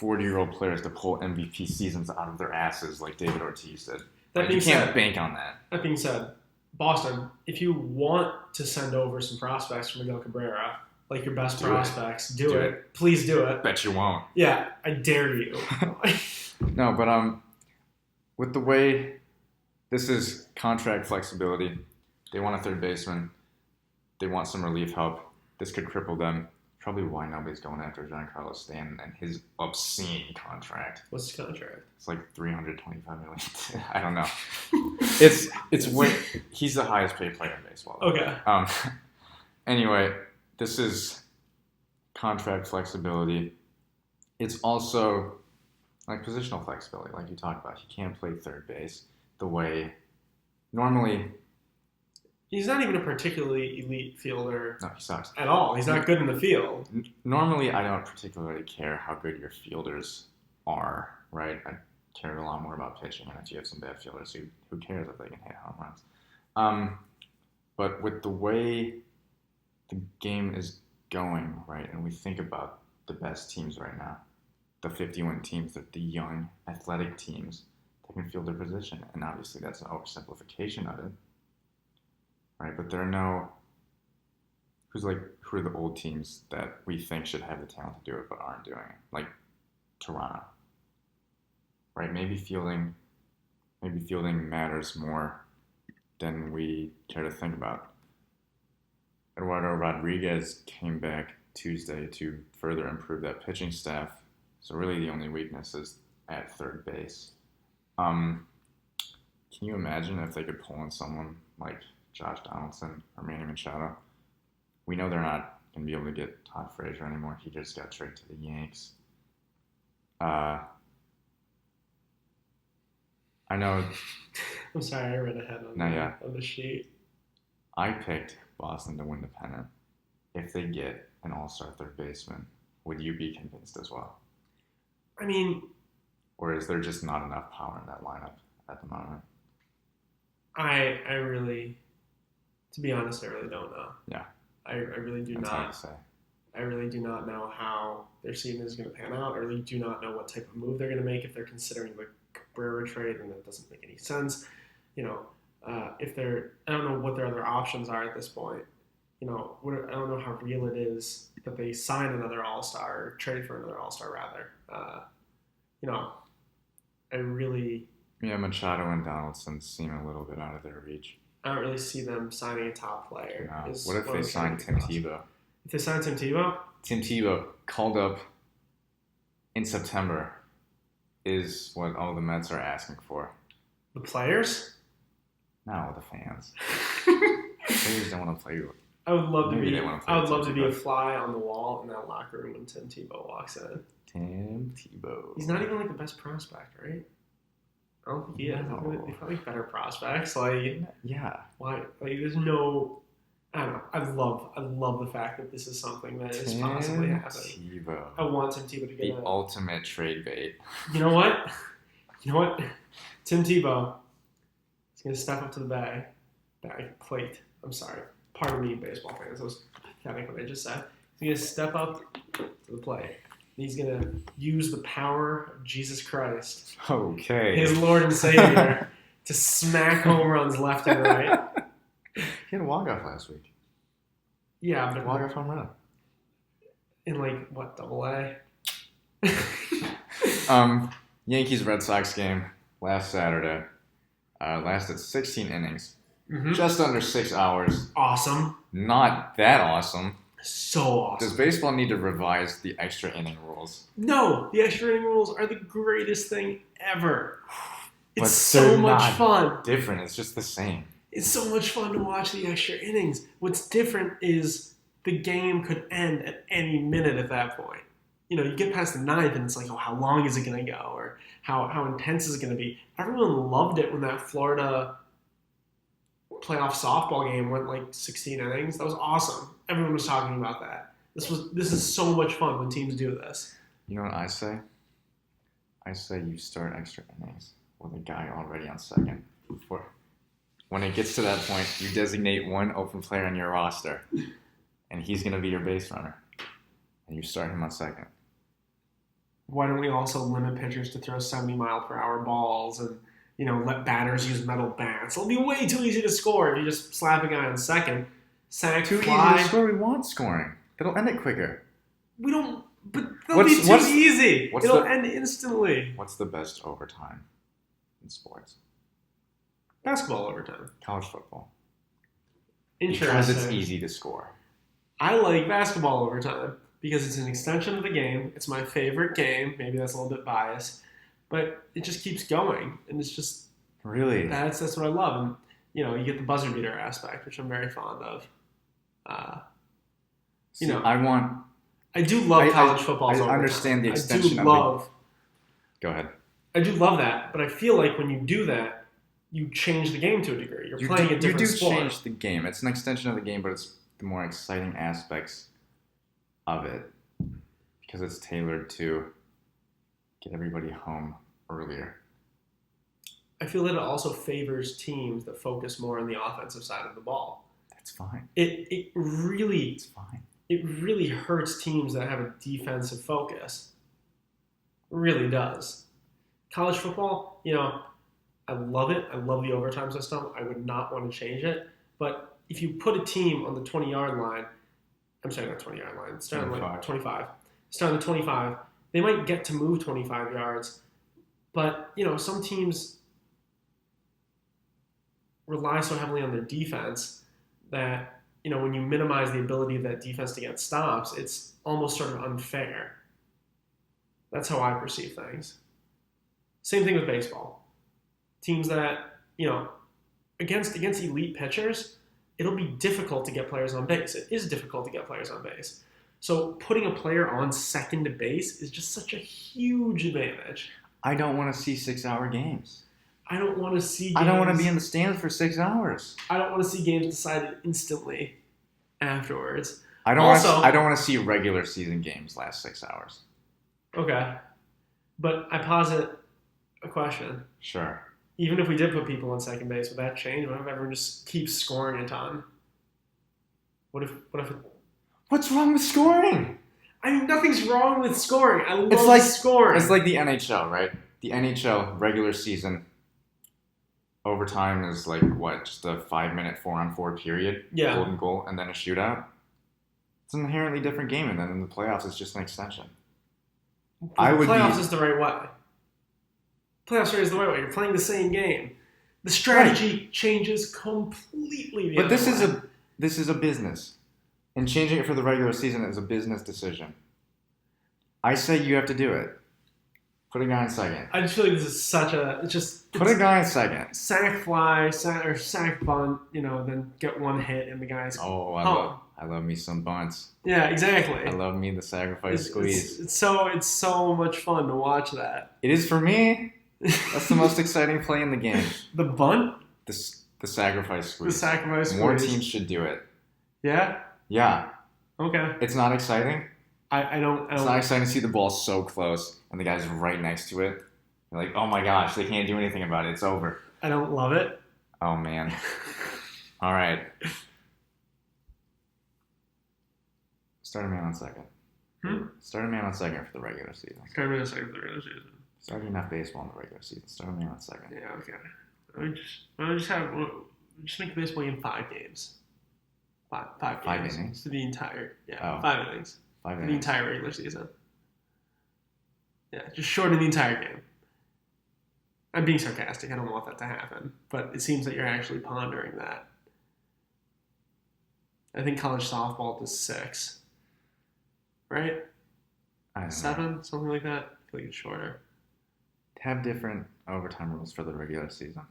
Speaker 2: 40-year-old players to pull MVP seasons out of their asses like David Ortiz did. You can't bank on that.
Speaker 1: That being said, Boston, if you want to send over some prospects for Miguel Cabrera, like your best prospects, do it. Please do it.
Speaker 2: Bet you won't.
Speaker 1: Yeah, I dare you.
Speaker 2: No, but with the way this is contract flexibility, they want a third baseman. They want some relief help. This could cripple them. Probably why nobody's going after Giancarlo Stanton and his obscene contract.
Speaker 1: What's his contract?
Speaker 2: It's like $325 million. I don't know. It's when he's the highest paid player in baseball.
Speaker 1: Okay.
Speaker 2: Anyway, this is contract flexibility. It's also like positional flexibility, like you talked about. He can't play third base the way normally.
Speaker 1: He's not even a particularly elite fielder.
Speaker 2: No, he sucks.
Speaker 1: At all. He's not good in the field.
Speaker 2: Normally, I don't particularly care how good your fielders are, right? I care a lot more about pitching, and if you have some bad fielders, who cares if they can hit home runs? But with the way the game is going, right, and we think about the best teams right now, the 50-win teams, the young, athletic teams that can field their position, and obviously that's an oversimplification of it. Right, but there are no who are the old teams that we think should have the talent to do it but aren't doing it, like Toronto. Right, maybe fielding matters more than we care to think about. Eduardo Rodriguez came back Tuesday to further improve that pitching staff. So really, the only weakness is at third base. Can you imagine if they could pull in someone like Josh Donaldson or Manny Machado? We know they're not going to be able to get Todd Frazier anymore. He just got traded to the Yanks. I know.
Speaker 1: I'm sorry, I read ahead on the sheet.
Speaker 2: I picked Boston to win the pennant. If they get an all-star third baseman, would you be convinced as well?
Speaker 1: I mean...
Speaker 2: Or is there just not enough power in that lineup at the moment?
Speaker 1: I really... To be honest, I really don't know.
Speaker 2: Yeah.
Speaker 1: I really do
Speaker 2: That's
Speaker 1: not.
Speaker 2: hard to say.
Speaker 1: I really do not know how their season is going to pan out. I really do not know what type of move they're going to make if they're considering the Cabrera trade, and that doesn't make any sense. If they're, I don't know what their other options are at this point. I don't know how real it is that they sign another All-Star or trade for another All-Star rather. I really.
Speaker 2: Yeah, Machado and Donaldson seem a little bit out of their reach.
Speaker 1: I don't really see them signing a top player.
Speaker 2: No. What if they sign Tim Tebow?
Speaker 1: If they sign Tim Tebow?
Speaker 2: Tim Tebow called up in September is what all the Mets are asking for.
Speaker 1: The players?
Speaker 2: No, the fans. Players don't want to play.
Speaker 1: I would love to be. I would love to be a
Speaker 2: Tebow.
Speaker 1: fly on the wall in that locker room when Tim Tebow walks in.
Speaker 2: Tim Tebow.
Speaker 1: He's not even like the best prospect, right? I don't think he is.
Speaker 2: No.
Speaker 1: He's probably better prospects.
Speaker 2: Yeah.
Speaker 1: Why? There's no. I don't know. I love the fact that this is something that is possibly happening.
Speaker 2: Tebow.
Speaker 1: I want Tim Tebow to get
Speaker 2: The ultimate trade bait.
Speaker 1: You know what? Tim Tebow is going to step up to the bag plate. I'm sorry. Pardon me, baseball fans. That was pathetic what I just said. He's going to step up to the plate. He's going to use the power of Jesus Christ,
Speaker 2: Okay.
Speaker 1: his Lord and Savior, to smack home runs left and right.
Speaker 2: He had a walk-off last week.
Speaker 1: Yeah, but
Speaker 2: Walk-off home run.
Speaker 1: in like, what, AA?
Speaker 2: Yankees-Red Sox game last Saturday lasted 16 innings.
Speaker 1: Mm-hmm.
Speaker 2: Just under 6 hours.
Speaker 1: Awesome.
Speaker 2: Not that awesome.
Speaker 1: So awesome.
Speaker 2: Does baseball need to revise the extra inning rules?
Speaker 1: No, the extra inning rules are the greatest thing ever. It's
Speaker 2: But
Speaker 1: so much fun.
Speaker 2: Different. It's just the same.
Speaker 1: It's so much fun to watch the extra innings. What's different is the game could end at any minute at that point. You know, you get past the ninth and it's like, oh, how long is it going to go? Or how intense is it going to be? Everyone loved it when that Florida playoff softball game went like 16 innings. That was awesome. Everyone was talking about that. This is so much fun when teams do this.
Speaker 2: You know what I say? I say you start extra innings with a guy already on second. When it gets to that point, you designate one open player on your roster, and he's going to be your base runner, and you start him on second.
Speaker 1: Why don't we also limit pitchers to throw 70-mile-per-hour balls and, you know, let batters use metal bats? It'll be way too easy to score if you just slap a guy on second. Sack,
Speaker 2: Too
Speaker 1: fly.
Speaker 2: easy to score. We want scoring. It'll end it quicker.
Speaker 1: We don't. But that'll be too easy. It'll end instantly.
Speaker 2: What's the best overtime in sports?
Speaker 1: Basketball overtime.
Speaker 2: College football.
Speaker 1: Interesting.
Speaker 2: Because it's easy to score.
Speaker 1: I like basketball overtime because it's an extension of the game. It's my favorite game. Maybe that's a little bit biased, but it just keeps going, and it's just
Speaker 2: really
Speaker 1: that's what I love. And you know, you get the buzzer beater aspect, which I'm very fond of. You know, I do love college football.
Speaker 2: I understand the extension Go ahead.
Speaker 1: I do love that, but I feel like when you do that, you change the game to a degree. You're playing a different sport.
Speaker 2: You do change the game. It's an extension of the game, but it's the more exciting aspects of it because it's tailored to get everybody home earlier.
Speaker 1: I feel that it also favors teams that focus more on the offensive side of the ball.
Speaker 2: That's fine.
Speaker 1: It's
Speaker 2: fine.
Speaker 1: It really hurts teams that have a defensive focus. It really does. College football, you know, I love it. I love the overtime system. I would not want to change it. But if you put a team on the 20-yard line, I'm sorry, not 20-yard line, it's down like 25. It's down to 25. They might get to move 25 yards, but, you know, some teams rely so heavily on their defense that, you know, when you minimize the ability of that defense to get stops, it's almost sort of unfair. That's how I perceive things. Same thing with baseball. Teams that, you know, against elite pitchers, it'll be difficult to get players on base. It is difficult to get players on base. So putting a player on second base is just such a huge advantage.
Speaker 2: I don't want to see 6-hour games.
Speaker 1: I don't want to see games.
Speaker 2: I don't want to be in the stands for 6 hours.
Speaker 1: I don't want to see games decided instantly afterwards.
Speaker 2: I don't want to see regular season games last 6 hours.
Speaker 1: Okay. But I posit a question.
Speaker 2: Sure.
Speaker 1: Even if we did put people on second base, would that change? What if everyone just keeps scoring a ton? What if
Speaker 2: What's wrong with scoring?
Speaker 1: I mean, nothing's wrong with scoring. I love scoring.
Speaker 2: It's like the NHL, right? The NHL regular season overtime is like, what, just a 5-minute 4-on-4 period?
Speaker 1: Yeah.
Speaker 2: Golden goal, and then a shootout? It's an inherently different game, and then in the playoffs, it's just an extension.
Speaker 1: Playoffs is the right way. Playoffs is the right way. You're playing the same game. The strategy changes completely.
Speaker 2: But this is a business. And changing it for the regular season is a business decision. I say you have to do it. Put a guy in second.
Speaker 1: I just feel like this is
Speaker 2: put a guy in second.
Speaker 1: Sack fly, sack bunt, you know, then get one hit and the guy's home.
Speaker 2: I love me some bunts.
Speaker 1: Yeah, exactly.
Speaker 2: I love me the sacrifice squeeze.
Speaker 1: It's so much fun to watch that.
Speaker 2: It is for me. That's the most exciting play in the game.
Speaker 1: The bunt?
Speaker 2: The sacrifice squeeze.
Speaker 1: The sacrifice squeeze.
Speaker 2: More teams should do it.
Speaker 1: Yeah?
Speaker 2: Yeah.
Speaker 1: Okay.
Speaker 2: It's not exciting.
Speaker 1: It's
Speaker 2: not exciting to see the ball so close and the guy's right next to it. You're like, oh my gosh, they can't do anything about it. It's over.
Speaker 1: I don't love it.
Speaker 2: Oh man. All right. Start a man on second. Start a man on second for the regular season.
Speaker 1: Start me on second for the regular season.
Speaker 2: Start enough baseball in the regular season. Start a man on second.
Speaker 1: Yeah, okay. Just make the baseball game 5 games. Five games.
Speaker 2: Innings?
Speaker 1: For the entire, 5 innings.
Speaker 2: 5
Speaker 1: For
Speaker 2: innings.
Speaker 1: the entire regular season. Yeah, just shorten the entire game. I'm being sarcastic. I don't want that to happen. But it seems that you're actually pondering that. I think college softball does 6. Right?
Speaker 2: I don't know.
Speaker 1: 7? Something like that? I feel like it's shorter.
Speaker 2: Have different overtime rules for the regular season.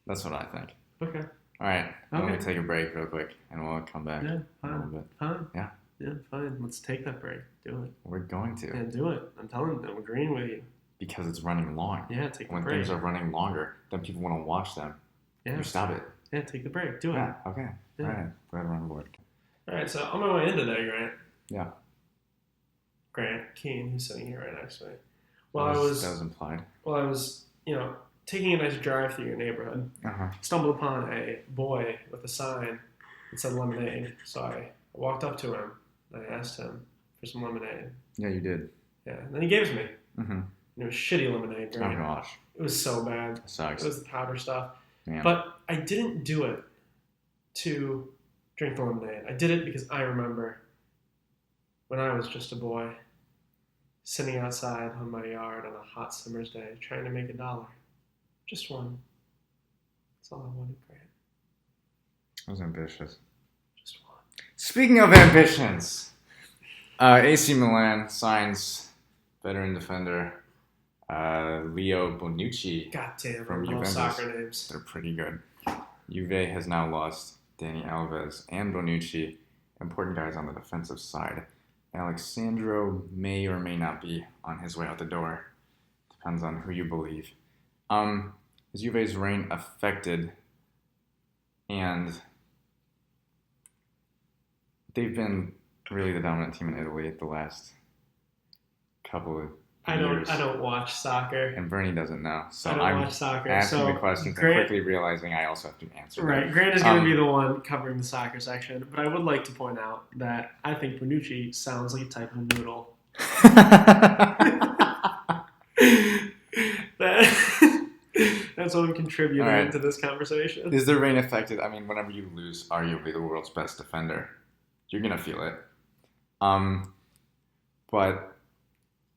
Speaker 2: That's what I think.
Speaker 1: Okay.
Speaker 2: All right. I'm
Speaker 1: Okay.
Speaker 2: going to take a break real quick, and we'll come back
Speaker 1: Yeah,
Speaker 2: in a little
Speaker 1: fine.
Speaker 2: bit.
Speaker 1: Fine.
Speaker 2: Yeah.
Speaker 1: Yeah, fine. Let's take that break. Do it.
Speaker 2: We're going to.
Speaker 1: Yeah, do it. I'm telling you. I'm agreeing with you.
Speaker 2: Because it's running long.
Speaker 1: Yeah, take the
Speaker 2: When
Speaker 1: break.
Speaker 2: things are running longer, then people want to watch them.
Speaker 1: Yeah.
Speaker 2: You stop it.
Speaker 1: Yeah, take the break. Do it.
Speaker 2: Yeah, okay.
Speaker 1: Yeah.
Speaker 2: All right. Go ahead and run board.
Speaker 1: All right, so on my way in today, Grant.
Speaker 2: Yeah.
Speaker 1: Grant Keane, who's sitting here right next to me.
Speaker 2: That was implied.
Speaker 1: While I was, taking a nice drive through your neighborhood,
Speaker 2: Uh-huh.
Speaker 1: stumbled upon a boy with a sign that said lemonade. So I walked up to him and I asked him for some lemonade.
Speaker 2: Yeah, you did.
Speaker 1: Yeah, and then he gave it to me.
Speaker 2: Mm-hmm.
Speaker 1: And it was shitty lemonade,
Speaker 2: Oh,
Speaker 1: Grant.
Speaker 2: gosh.
Speaker 1: It was so bad.
Speaker 2: It sucks.
Speaker 1: It was the powder stuff.
Speaker 2: Man.
Speaker 1: But I didn't do it to drink the lemonade. I did it because I remember when I was just a boy sitting outside on my yard on a hot summer's day trying to make $1. Just one. That's all I wanted, Grant.
Speaker 2: That was ambitious.
Speaker 1: Just one.
Speaker 2: Speaking of ambitions, AC Milan signs veteran defender Leo Bonucci.
Speaker 1: Goddamn,
Speaker 2: From
Speaker 1: I love
Speaker 2: Juventus.
Speaker 1: soccer names.
Speaker 2: They're pretty good. Juve has now lost Dani Alves and Bonucci, important guys on the defensive side. Alexandro may or may not be on his way out the door. Depends on who you believe. Is Juve's reign affected? And they've been really the dominant team in Italy the last couple of years.
Speaker 1: I don't watch soccer.
Speaker 2: And Bernie doesn't know. So
Speaker 1: I don't
Speaker 2: I'm
Speaker 1: watch soccer.
Speaker 2: asking
Speaker 1: So
Speaker 2: the questions
Speaker 1: Grant,
Speaker 2: and quickly realizing I also have to answer them.
Speaker 1: right, Grant is going to be the one covering the soccer section, but I would like to point out that I think Bonucci sounds like a type of noodle. That's what I'm contributing
Speaker 2: All right.
Speaker 1: to this conversation.
Speaker 2: Is the reign affected? I mean, whenever you lose arguably the world's best defender, you're going to feel it. But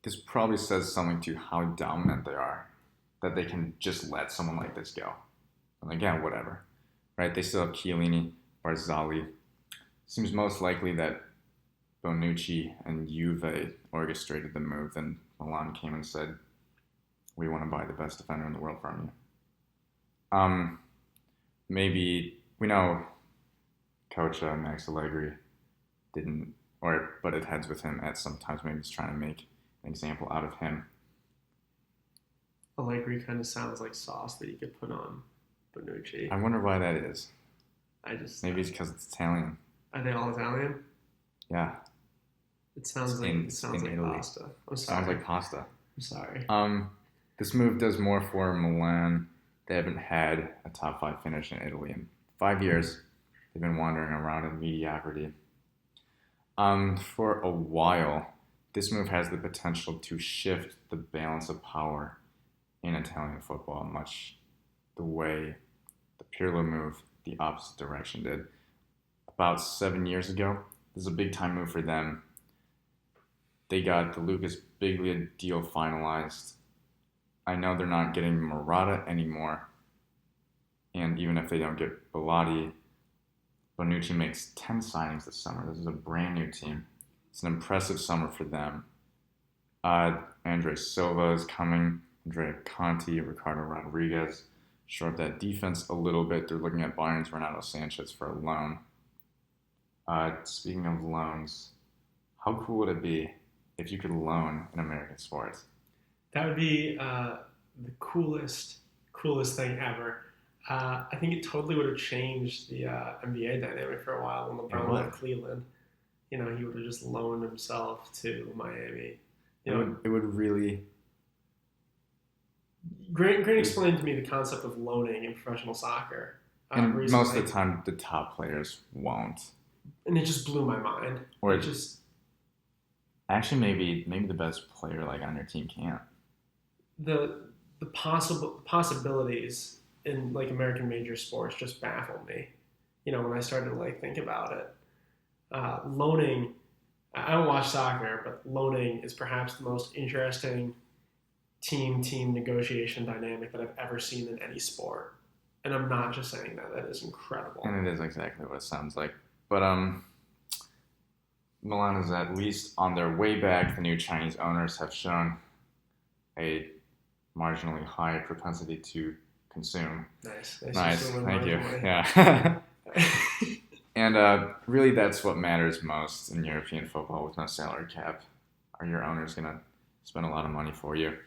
Speaker 2: this probably says something to how dominant they are, that they can just let someone like this go. And again, whatever. Right? They still have Chiellini, Barzagli. Seems most likely that Bonucci and Juve orchestrated the move, and Milan came and said, we want to buy the best defender in the world from you. Maybe we know Coach Max Allegri didn't, or butted heads with him at some times. Maybe he's trying to make an example out of him.
Speaker 1: Allegri kind of sounds like sauce that you could put on Bonucci.
Speaker 2: I wonder why that is. Maybe it's because it's Italian.
Speaker 1: Are they all Italian?
Speaker 2: Yeah.
Speaker 1: It sounds like
Speaker 2: Italy.
Speaker 1: pasta. I'm sorry.
Speaker 2: Sounds like pasta.
Speaker 1: I'm sorry.
Speaker 2: This move does more for Milan. They haven't had a top 5 finish in Italy in 5 years. They've been wandering around in mediocrity. For a while, this move has the potential to shift the balance of power in Italian football, much the way the Pirlo move the opposite direction did. About 7 years ago, this is a big time move for them. They got the Lucas Biglia deal finalized. I know they're not getting Morata anymore. And even if they don't get Bellotti, Bonucci makes 10 signings this summer. This is a brand new team. It's an impressive summer for them. Andre Silva is coming. Andrea Conti, Ricardo Rodriguez. Shore up that defense a little bit. They're looking at Bayern's Renato Sanchez for a loan. Speaking of loans, how cool would it be if you could loan in American sports?
Speaker 1: That would be the coolest thing ever. I think it totally would have changed the NBA dynamic for a while when LeBron left Cleveland. He would have just loaned himself to Miami.
Speaker 2: It would really...
Speaker 1: Grant explained to me the concept of loaning in professional soccer.
Speaker 2: And
Speaker 1: recently.
Speaker 2: most of the time, the top players won't.
Speaker 1: and it just blew my mind.
Speaker 2: Or
Speaker 1: it just
Speaker 2: actually maybe the best player like on your team can't.
Speaker 1: the possibilities in like American major sports just baffle me. When I started to like think about it, loaning. I don't watch soccer, but loaning is perhaps the most interesting team negotiation dynamic that I've ever seen in any sport. And I'm not just saying that. That is incredible.
Speaker 2: And it is exactly what it sounds like. But Milan is at least on their way back. The new Chinese owners have shown a marginally high propensity to consume.
Speaker 1: Nice.
Speaker 2: Thank you. Yeah. And really, that's what matters most in European football with no salary cap. Are your owners going to spend a lot of money for you?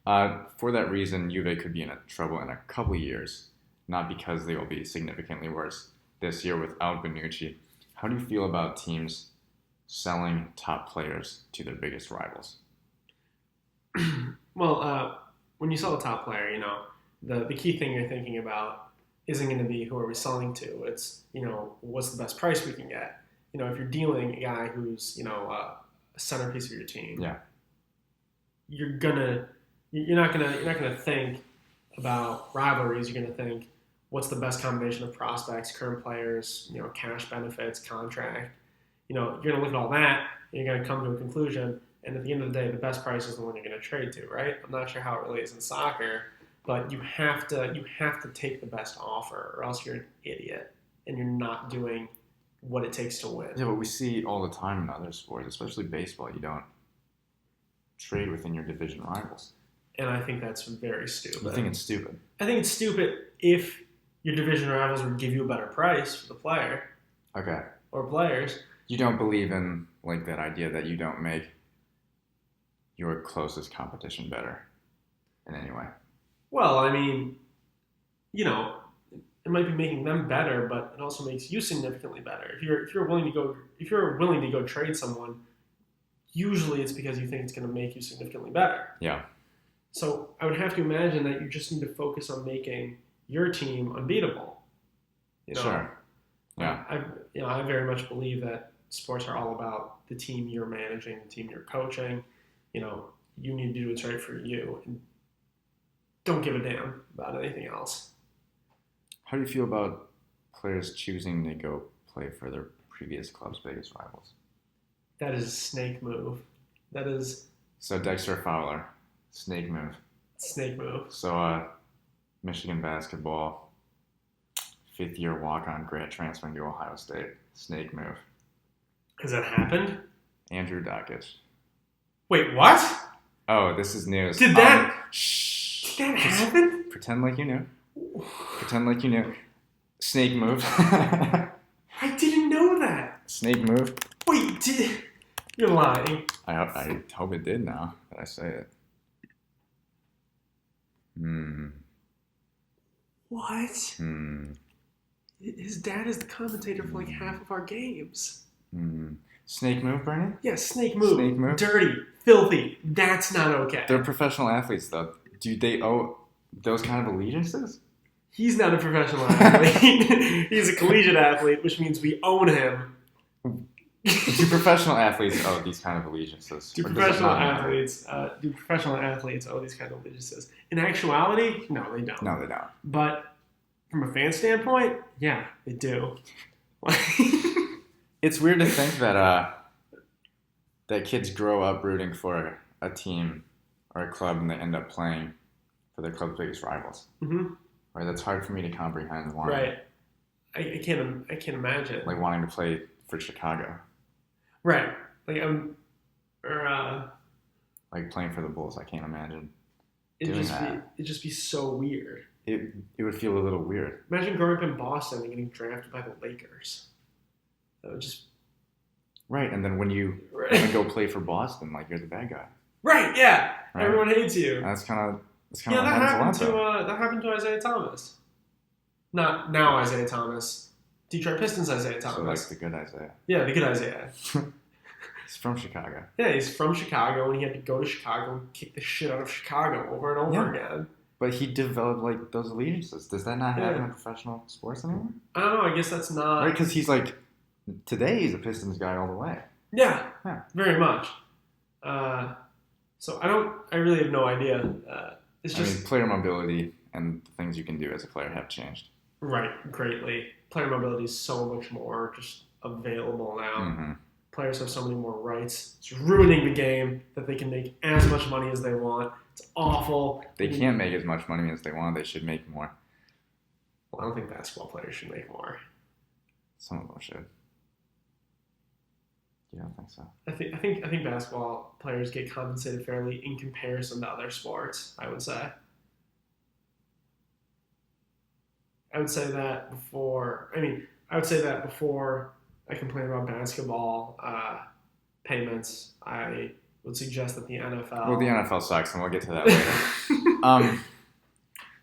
Speaker 2: For that reason, Juve could be in trouble in a couple of years, not because they will be significantly worse this year without Bonucci. How do you feel about teams selling top players to their biggest rivals?
Speaker 1: Well, when you sell a top player, the key thing you're thinking about isn't going to be who are we selling to. It's, what's the best price we can get. If you're dealing a guy who's, a centerpiece of your team,
Speaker 2: yeah,
Speaker 1: you're not gonna think about rivalries. You're gonna think, what's the best combination of prospects, current players, cash benefits, contract. You're gonna look at all that, and you're gonna come to a conclusion. And at the end of the day, the best price is the one you're gonna trade to, right? I'm not sure how it really is in soccer, but you have to take the best offer, or else you're an idiot, and you're not doing what it takes to win.
Speaker 2: Yeah, but we see all the time in other sports, especially baseball. You don't trade within your division rivals.
Speaker 1: And I think that's very stupid.
Speaker 2: You think it's stupid?
Speaker 1: I think it's stupid if your division rivals would give you a better price for the player.
Speaker 2: Okay.
Speaker 1: Or players.
Speaker 2: You don't believe in like that idea that you don't make your closest competition better in any way.
Speaker 1: Well, I mean, it might be making them better, but it also makes you significantly better. If you're willing to go trade someone, usually it's because you think it's going to make you significantly better.
Speaker 2: Yeah.
Speaker 1: So I would have to imagine that you just need to focus on making your team unbeatable.
Speaker 2: Sure. Yeah.
Speaker 1: I very much believe that sports are all about the team you're managing, the team you're coaching. You need to do what's right for you, and don't give a damn about anything else.
Speaker 2: How do you feel about players choosing to go play for their previous club's biggest rivals?
Speaker 1: That is a snake move.
Speaker 2: So Dexter Fowler, snake move.
Speaker 1: Snake move.
Speaker 2: So Michigan basketball, 5th-year walk-on grad transfer to Ohio State, snake move.
Speaker 1: Has that happened?
Speaker 2: Andrew Dockich.
Speaker 1: Wait, what?
Speaker 2: Oh, this is news.
Speaker 1: Did that
Speaker 2: happen? Pretend like you knew. Snake move.
Speaker 1: I didn't know that.
Speaker 2: Snake move.
Speaker 1: Wait, you're lying.
Speaker 2: I hope it did now that I say it.
Speaker 1: What? His dad is the commentator for like half of our games.
Speaker 2: Snake move, Bernie?
Speaker 1: Yeah, snake move.
Speaker 2: Snake move.
Speaker 1: Dirty, filthy. That's not okay.
Speaker 2: They're professional athletes, though. Do they owe those kind of allegiances?
Speaker 1: He's not a professional athlete. He's a collegiate athlete, which means we own him.
Speaker 2: Do professional athletes owe these kind of allegiances?
Speaker 1: Do professional athletes owe these kind of allegiances? In actuality, no, they don't.
Speaker 2: No, they don't.
Speaker 1: But from a fan standpoint, yeah, they do.
Speaker 2: It's weird to think that that kids grow up rooting for a team or a club and they end up playing for their club's biggest rivals.
Speaker 1: Mm-hmm.
Speaker 2: Right, that's hard for me to comprehend.
Speaker 1: Right, I can't imagine.
Speaker 2: Like wanting to play for Chicago.
Speaker 1: Right, like
Speaker 2: like playing for the Bulls. I can't imagine
Speaker 1: it'd just be so weird.
Speaker 2: It would feel a little weird.
Speaker 1: Imagine growing up in Boston and getting drafted by the Lakers. That would just...
Speaker 2: Right, and then when you go play for Boston, like you're the bad guy.
Speaker 1: Right, yeah.
Speaker 2: Right?
Speaker 1: Everyone hates you.
Speaker 2: That's kind of
Speaker 1: that happened to Isaiah Thomas. Not now Isaiah Thomas. Detroit Pistons Isaiah Thomas.
Speaker 2: So like the good Isaiah.
Speaker 1: Yeah, the good Isaiah.
Speaker 2: He's from Chicago.
Speaker 1: Yeah, he's from Chicago, and he had to go to Chicago and kick the shit out of Chicago over and over again.
Speaker 2: But he developed like those allegiances. Does that not happen in professional sports anymore?
Speaker 1: I don't know. I guess that's not...
Speaker 2: Right, because he's like Today he's a Pistons guy all the way.
Speaker 1: Yeah,
Speaker 2: Yeah.
Speaker 1: very much. So I really have no idea. It's
Speaker 2: I mean,
Speaker 1: just
Speaker 2: player mobility and the things you can do as a player have changed.
Speaker 1: right, greatly. Player mobility is so much more just available now.
Speaker 2: Mm-hmm.
Speaker 1: Players have so many more rights. It's ruining the game that they can make as much money as they want. It's awful.
Speaker 2: They can't make as much money as they want. They should make more.
Speaker 1: Well, I don't think basketball players should make more.
Speaker 2: Some of them should. You don't think so?
Speaker 1: I think basketball players get compensated fairly in comparison to other sports. I would say. I would say that before. I would say that before I complain about basketball payments. I would suggest that the NFL.
Speaker 2: Well, the NFL sucks, and we'll get to that later.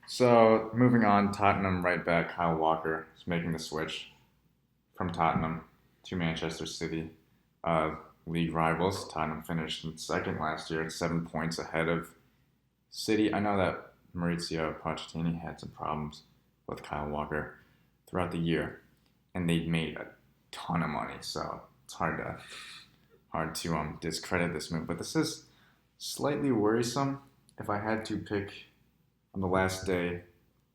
Speaker 2: So moving on, Tottenham right back. Kyle Walker is making the switch from Tottenham to Manchester City. League rivals. Tottenham finished in second last year at 7 points ahead of City. I know that Maurizio Pochettino had some problems with Kyle Walker throughout the year, and they made a ton of money, so it's hard to discredit this move. But this is slightly worrisome. If I had to pick on the last day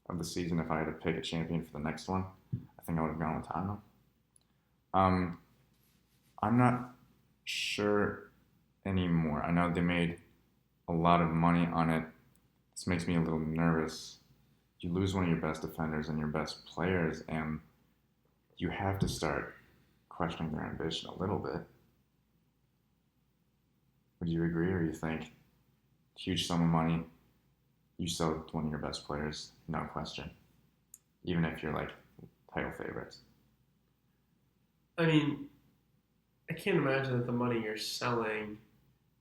Speaker 2: of the season, if I had to pick a champion for the next one, I think I would have gone with Tottenham. I'm not sure anymore. I know they made a lot of money on it. This makes me a little nervous. You lose one of your best defenders and your best players, and you have to start questioning their ambition a little bit. Would you agree, or you think huge sum of money, you sell one of your best players, no question, even if you're like title favorites?
Speaker 1: I mean, I can't imagine that the money you're selling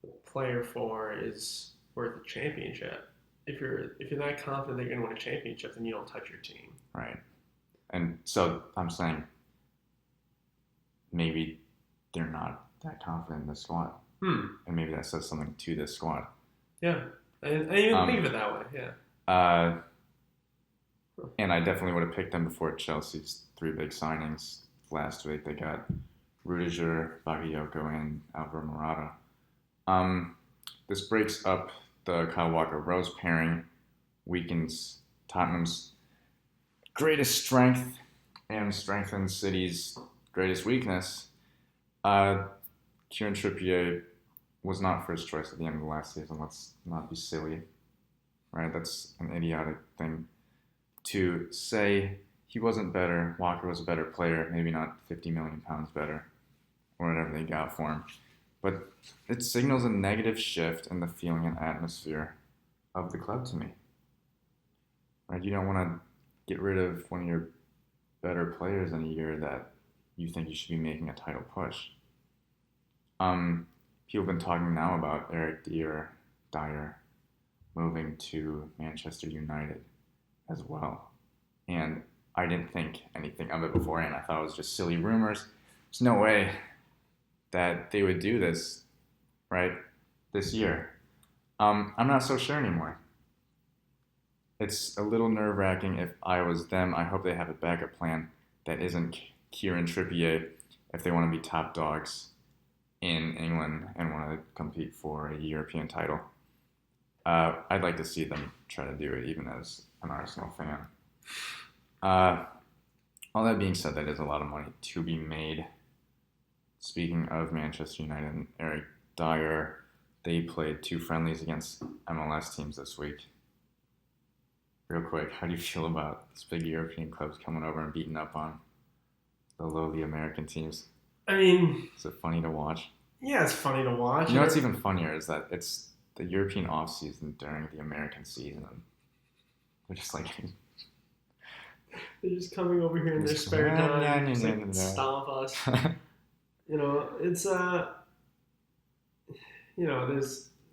Speaker 1: the player for is worth a championship. If you're that confident that you're going to win a championship, then you don't touch your team.
Speaker 2: Right. And so I'm saying maybe they're not that confident in this squad. And maybe that says something to this squad.
Speaker 1: Yeah. I didn't even think of it that way. Yeah.
Speaker 2: And I definitely would have picked them before Chelsea's 3 big signings last week. They got Rudiger, Bakayoko, and Alvaro Morata. This breaks up the Kyle Walker-Rose pairing, weakens Tottenham's greatest strength and strengthens City's greatest weakness. Kieran Trippier was not first choice at the end of the last season. Let's not be silly, right? That's an idiotic thing to say. He wasn't better. Walker was a better player, maybe not 50 million pounds better, or whatever they got for him. But it signals a negative shift in the feeling and atmosphere of the club to me. Right? You don't want to get rid of one of your better players in a year that you think you should be making a title push. People have been talking now about Eric Dyer moving to Manchester United as well. And I didn't think anything of it beforehand. I thought it was just silly rumors. There's no way that they would do this, right, this year. I'm not so sure anymore. It's a little nerve-wracking. If I was them, I hope they have a backup plan that isn't Kieran Trippier if they want to be top dogs in England and want to compete for a European title. I'd like to see them try to do it, even as an Arsenal fan. All that being said, that is a lot of money to be made. Speaking of Manchester United and Eric Dyer, they played 2 friendlies against MLS teams this week. Real quick, how do you feel about these big European clubs coming over and beating up on the lowly American teams?
Speaker 1: I mean,
Speaker 2: is it funny to watch?
Speaker 1: Yeah, it's funny to watch.
Speaker 2: You know what's even funnier is that it's the European off-season during the American season. And they're just like...
Speaker 1: they're just coming over here in their spare time and stomp us. It's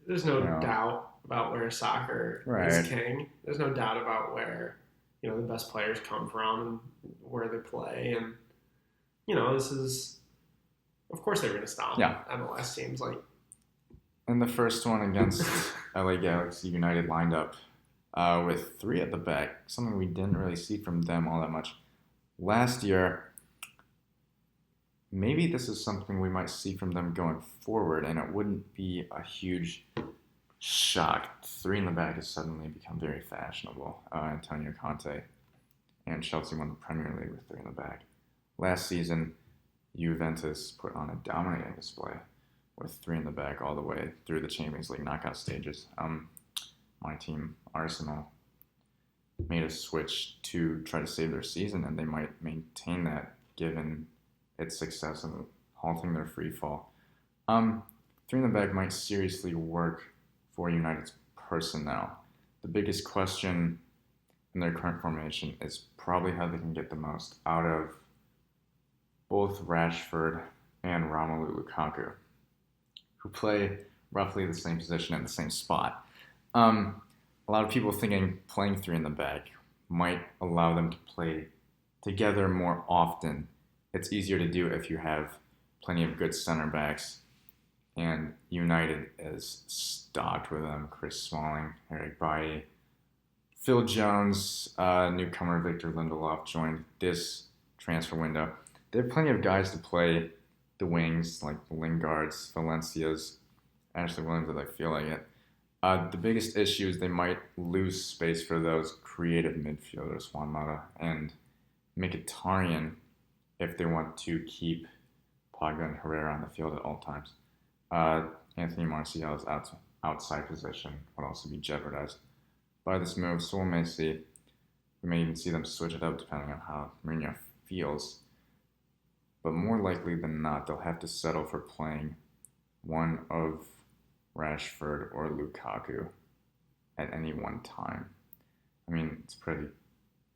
Speaker 1: there's no doubt about where soccer is king. There's no doubt about where the best players come from and where they play, and this is, of course, they're going to stop MLS teams.
Speaker 2: And the first one against LA Galaxy United lined up with 3 at the back, something we didn't really see from them all that much last year. maybe this is something we might see from them going forward, and it wouldn't be a huge shock. Three in the back has suddenly become very fashionable. Antonio Conte and Chelsea won the Premier League with three in the back. Last season, Juventus put on a dominating display with three in the back all the way through the Champions League knockout stages. My team, Arsenal, made a switch to try to save their season, and they might maintain that given its success in halting their free fall. Three in the back might seriously work for United's personnel. The biggest question in their current formation is probably how they can get the most out of both Rashford and Romelu Lukaku, who play roughly the same position at the same spot. A lot of people thinking playing three in the back might allow them to play together more often. It's easier to do if you have plenty of good center backs, and United is stocked with them. Chris Smalling, Eric Bailly, Phil Jones, newcomer Victor Lindelof joined this transfer window. They have plenty of guys to play the wings, like Lingard's, Valencia's, Ashley Williams, if they feel like it. The biggest issue is they might lose space for those creative midfielders, Juan Mata and Mkhitaryan, if they want to keep Pogba and Herrera on the field at all times. Anthony Martial's outside position would also be jeopardized by this move, so we may see. We may even see them switch it up depending on how Mourinho feels. But more likely than not, they'll have to settle for playing one of Rashford or Lukaku at any one time. I mean, it's a pretty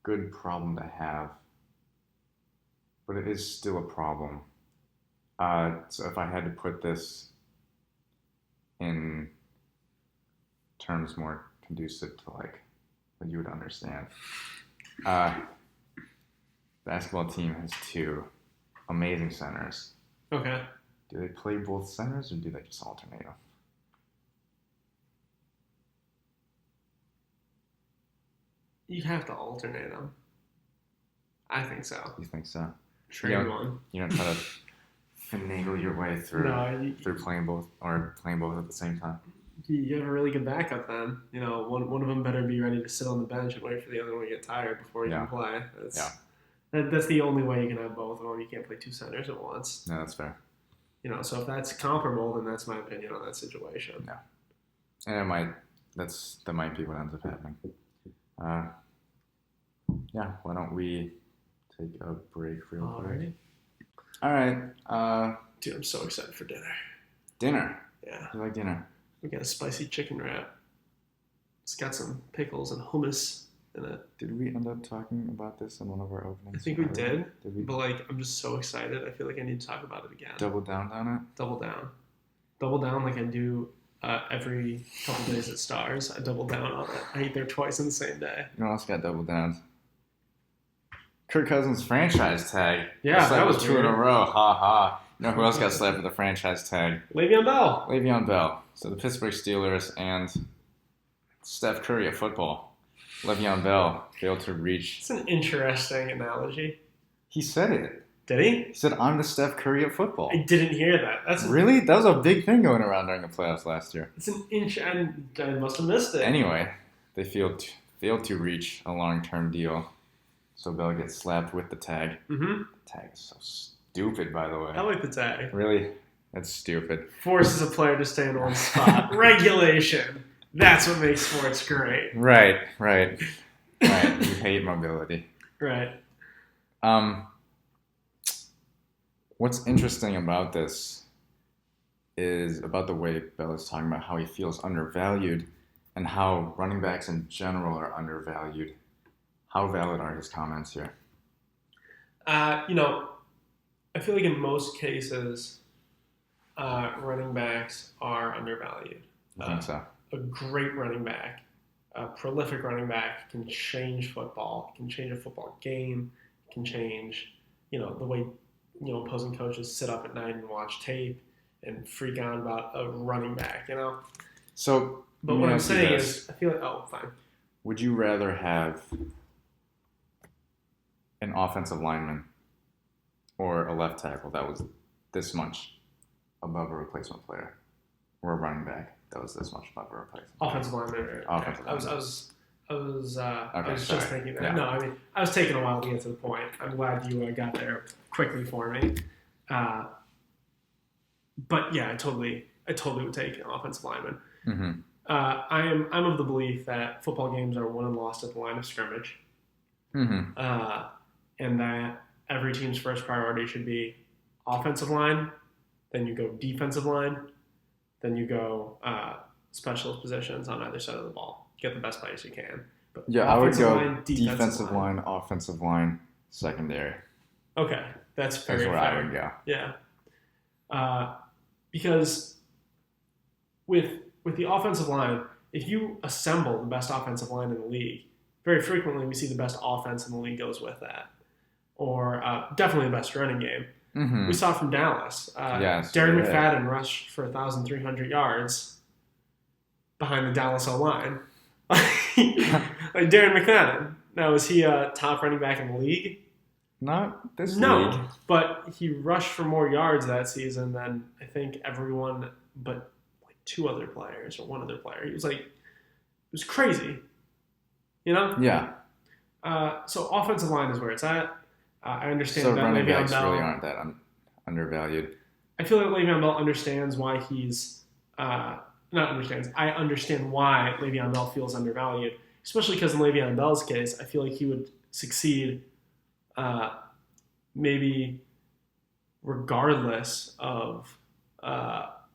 Speaker 2: good problem to have, but it is still a problem. So if I had to put this in terms more conducive to like what you would understand, basketball team has two amazing centers.
Speaker 1: Okay.
Speaker 2: Do they play both centers or do they just alternate them?
Speaker 1: You have to alternate them. I think so.
Speaker 2: You think so?
Speaker 1: Trade one.
Speaker 2: You don't try to finagle your way through through playing both at the same time.
Speaker 1: You have a really good backup then. You know, one of them better be ready to sit on the bench and wait for the other one to get tired before you can play. That's the only way you can have both of them. You can't play two centers at once.
Speaker 2: No, that's fair.
Speaker 1: You know, so if that's comparable, then that's my opinion on that situation.
Speaker 2: Yeah, and that might be what ends up happening. Why don't we take a break real quick? All right.
Speaker 1: Dude, I'm so excited for dinner.
Speaker 2: Dinner?
Speaker 1: Yeah.
Speaker 2: You like dinner?
Speaker 1: We got a spicy chicken wrap. It's got some pickles and hummus in it.
Speaker 2: Did we end up talking about this in one of our openings?
Speaker 1: I think we did.
Speaker 2: Did we?
Speaker 1: But, I'm just so excited. I feel like I need to talk about it again.
Speaker 2: Double down on it?
Speaker 1: Double down. Double down like I do every couple days at Stars. I double down on it. I eat there twice in the same day.
Speaker 2: You know what else got double down? Kirk Cousins' franchise tag.
Speaker 1: Yeah, that was
Speaker 2: two in a row. Ha ha. You know who else got slapped with the franchise tag?
Speaker 1: Le'Veon Bell.
Speaker 2: Le'Veon Bell. So the Pittsburgh Steelers and Steph Curry of football. Le'Veon Bell failed to reach.
Speaker 1: It's an interesting analogy.
Speaker 2: He said it.
Speaker 1: Did he?
Speaker 2: He said, "I'm the Steph Curry of football."
Speaker 1: I didn't hear that.
Speaker 2: Really? That was a big thing going around during the playoffs last year.
Speaker 1: It's an inch. I must have missed it.
Speaker 2: Anyway, they failed to reach a long-term deal. So Bell gets slapped with the tag.
Speaker 1: Mm-hmm.
Speaker 2: The tag is so stupid, by the way.
Speaker 1: I like the tag.
Speaker 2: Really? That's stupid.
Speaker 1: Forces a player to stay in one spot. Regulation. That's what makes sports great.
Speaker 2: Right. You hate mobility.
Speaker 1: Right.
Speaker 2: What's interesting about this is about the way Bell is talking about how he feels undervalued and how running backs in general are undervalued. How valid are his comments here?
Speaker 1: I feel like in most cases, running backs are undervalued.
Speaker 2: You think so?
Speaker 1: A great running back, a prolific running back can change football, can change a football game, can change, the way, opposing coaches sit up at night and watch tape and freak out about a running back,
Speaker 2: So,
Speaker 1: but what I'm saying is, I feel like, fine.
Speaker 2: Would you rather have an offensive lineman or a left tackle that was this much above a replacement player, or a running back that was this much above a replacement player.
Speaker 1: Offensive lineman.
Speaker 2: Offensive
Speaker 1: I was
Speaker 2: Okay,
Speaker 1: just thinking that.
Speaker 2: Yeah.
Speaker 1: No, I mean, I was taking a while to get to the point. I'm glad you got there quickly for me. But yeah, I totally would take an offensive lineman.
Speaker 2: Mm-hmm.
Speaker 1: I'm of the belief that football games are won and lost at the line of scrimmage,
Speaker 2: Mm-hmm.
Speaker 1: and that every team's first priority should be offensive line. Then you go defensive line. Then you go specialist positions on either side of the ball. Get the best players you can. But
Speaker 2: Yeah, I would go
Speaker 1: line,
Speaker 2: defensive line, offensive line, secondary.
Speaker 1: Okay, that's very
Speaker 2: That's where
Speaker 1: fair.
Speaker 2: I would go.
Speaker 1: Yeah, because with the offensive line, if you assemble the best offensive line in the league, very frequently we see the best offense in the league goes with that, or definitely the best running game.
Speaker 2: Mm-hmm.
Speaker 1: We saw it from Dallas.
Speaker 2: Yes,
Speaker 1: Darren
Speaker 2: yeah.
Speaker 1: McFadden rushed for 1,300 yards behind the Dallas O-line. Like Darren McFadden. Now, is he a top running back in the league?
Speaker 2: Not this
Speaker 1: No,
Speaker 2: league.
Speaker 1: but he rushed for more yards that season than I think everyone but like two other players or one other player. He was like, it was crazy. You know?
Speaker 2: Yeah.
Speaker 1: So offensive line is where it's at. I understand
Speaker 2: So
Speaker 1: that
Speaker 2: running
Speaker 1: Le'Veon
Speaker 2: backs
Speaker 1: Bell.
Speaker 2: really aren't that undervalued.
Speaker 1: I feel like Le'Veon Bell understands why he's not understands. I understand why Le'Veon Bell feels undervalued, especially because in Le'Veon Bell's case, I feel like he would succeed, maybe regardless of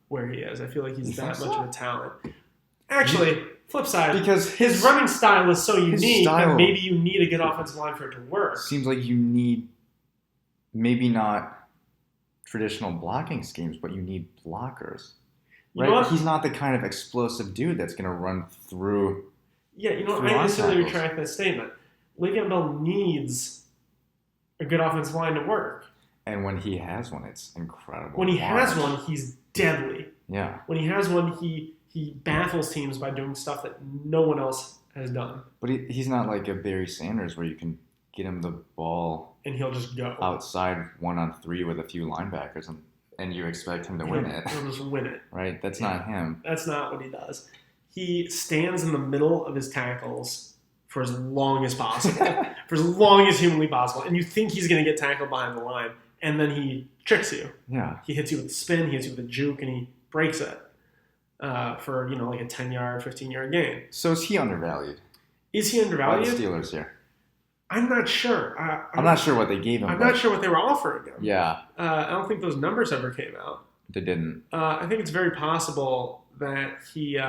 Speaker 1: where he is. I feel like he's that much of a talent. Actually, flip side,
Speaker 2: Because
Speaker 1: his running style is so unique
Speaker 2: style-
Speaker 1: that maybe you need a good offensive line for it to work.
Speaker 2: seems like you need maybe not traditional blocking schemes, but you need blockers.
Speaker 1: You know
Speaker 2: Right?
Speaker 1: what?
Speaker 2: He's not the kind of explosive dude that's going to run through.
Speaker 1: Yeah, you know what?
Speaker 2: Through
Speaker 1: I
Speaker 2: on
Speaker 1: instantly
Speaker 2: tackles.
Speaker 1: retract that statement. Le'Veon Bell needs a good offensive line to work.
Speaker 2: And when he has one, it's incredible.
Speaker 1: When he has
Speaker 2: Watch.
Speaker 1: one, he's deadly.
Speaker 2: Yeah.
Speaker 1: When he has one, he baffles teams by doing stuff that no one else has done.
Speaker 2: But he's not like a Barry Sanders where you can get him the ball
Speaker 1: And he'll just go.
Speaker 2: outside 1-on-3 with a few linebackers and you expect him to win it.
Speaker 1: He'll just win it.
Speaker 2: Right? That's not him.
Speaker 1: That's not what he does. He stands in the middle of his tackles for as long as possible, for as long as humanly possible. And you think he's going to get tackled behind the line, and then he tricks you.
Speaker 2: Yeah.
Speaker 1: He hits you with a spin, he hits you with a juke, and he breaks it for like a 10-yard, 15-yard gain.
Speaker 2: So is he undervalued?
Speaker 1: Is he
Speaker 2: By the
Speaker 1: undervalued?
Speaker 2: Steelers here.
Speaker 1: I'm not sure.
Speaker 2: I'm not sure what they gave him.
Speaker 1: I'm
Speaker 2: but
Speaker 1: not sure what they were offering him.
Speaker 2: Yeah,
Speaker 1: I don't think those numbers ever came out.
Speaker 2: they didn't.
Speaker 1: I think it's very possible that he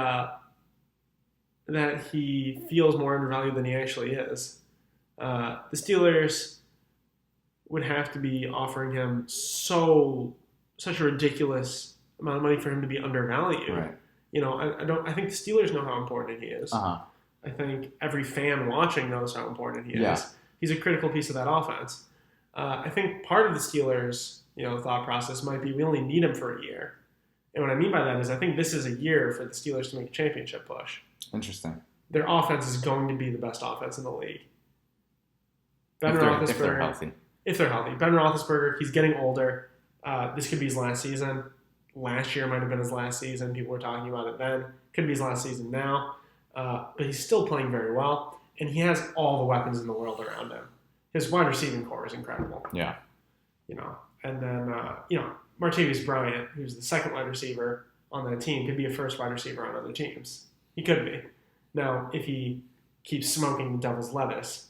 Speaker 1: feels more undervalued than he actually is. The Steelers would have to be offering him such a ridiculous amount of money for him to be undervalued.
Speaker 2: Right.
Speaker 1: You know, I think the Steelers know how important he is.
Speaker 2: Uh-huh.
Speaker 1: I think every fan watching knows how important he is.
Speaker 2: Yeah.
Speaker 1: He's a critical piece of that offense. I think part of the Steelers, thought process might be we only need him for a year. And what I mean by that is I think this is a year for the Steelers to make a championship push.
Speaker 2: Interesting.
Speaker 1: Their offense is going to be the best offense in the league. Ben
Speaker 2: If they're
Speaker 1: Roethlisberger,
Speaker 2: healthy.
Speaker 1: if they're healthy. Ben Roethlisberger, he's getting older. This could be his last season. Last year might have been his last season. People were talking about it then. Could be his last season now. But he's still playing very well, and he has all the weapons in the world around him. His wide receiving core is incredible.
Speaker 2: Yeah.
Speaker 1: And then Martavis Bryant, who's the second wide receiver on that team, could be a first wide receiver on other teams. He could be. Now, if he keeps smoking the devil's lettuce,